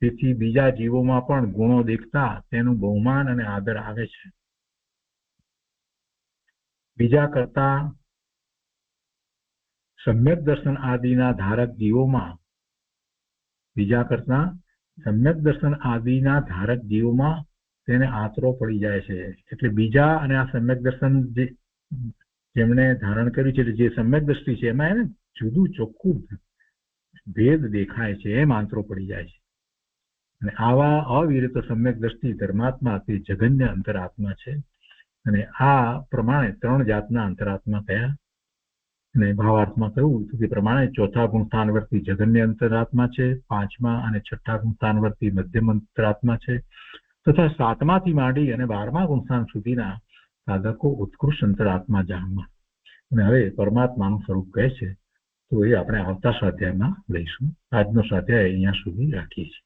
તેથી બીજા જીવોમાં પણ ગુણો દેખતા તેનું બહુમાન અને આદર આવે છે. બીજા કરતા સમ્યક દર્શન આદિના ધારક જીવોમાં તેને આતરો પડી જાય છે. એટલે બીજા અને આ સમ્યક દર્શન જેમણે ધારણ કર્યું છે, જે સમ્યક દ્રષ્ટિ છે, એમાં એને જુદું ચોખ્ખું ભેદ દેખાય છે, એમ આંતરો પડી જાય છે. અને આવા અવિરત સમ્યક દ્રષ્ટિ ધર્માત્મા તે જગન્ય અંતરાત્મા છે. અને આ પ્રમાણે 3 જાતના અંતરાત્મા કયા અને ભાવાર્થમાં કહ્યું તે પ્રમાણે ચોથા ગુણસ્થાનવર્તી જગન્ય અંતરાત્મા છે, 5મા અને 6ઠા ગુણસ્થાનવર્તી મધ્યમ અંતરાત્મા છે, તથા 7માથી માંડી અને 12મા ગુણસ્થાન સુધીના સાધકો ઉત્કૃષ્ટ અંતરાત્મા જાણવા. અને હવે પરમાત્માનું સ્વરૂપ કહે છે, તો એ આપણે આવતા સ્વાધ્યાયમાં લઈશું. આજનો સ્વાધ્યાય અહીંયા સુધી રાખીએ છીએ.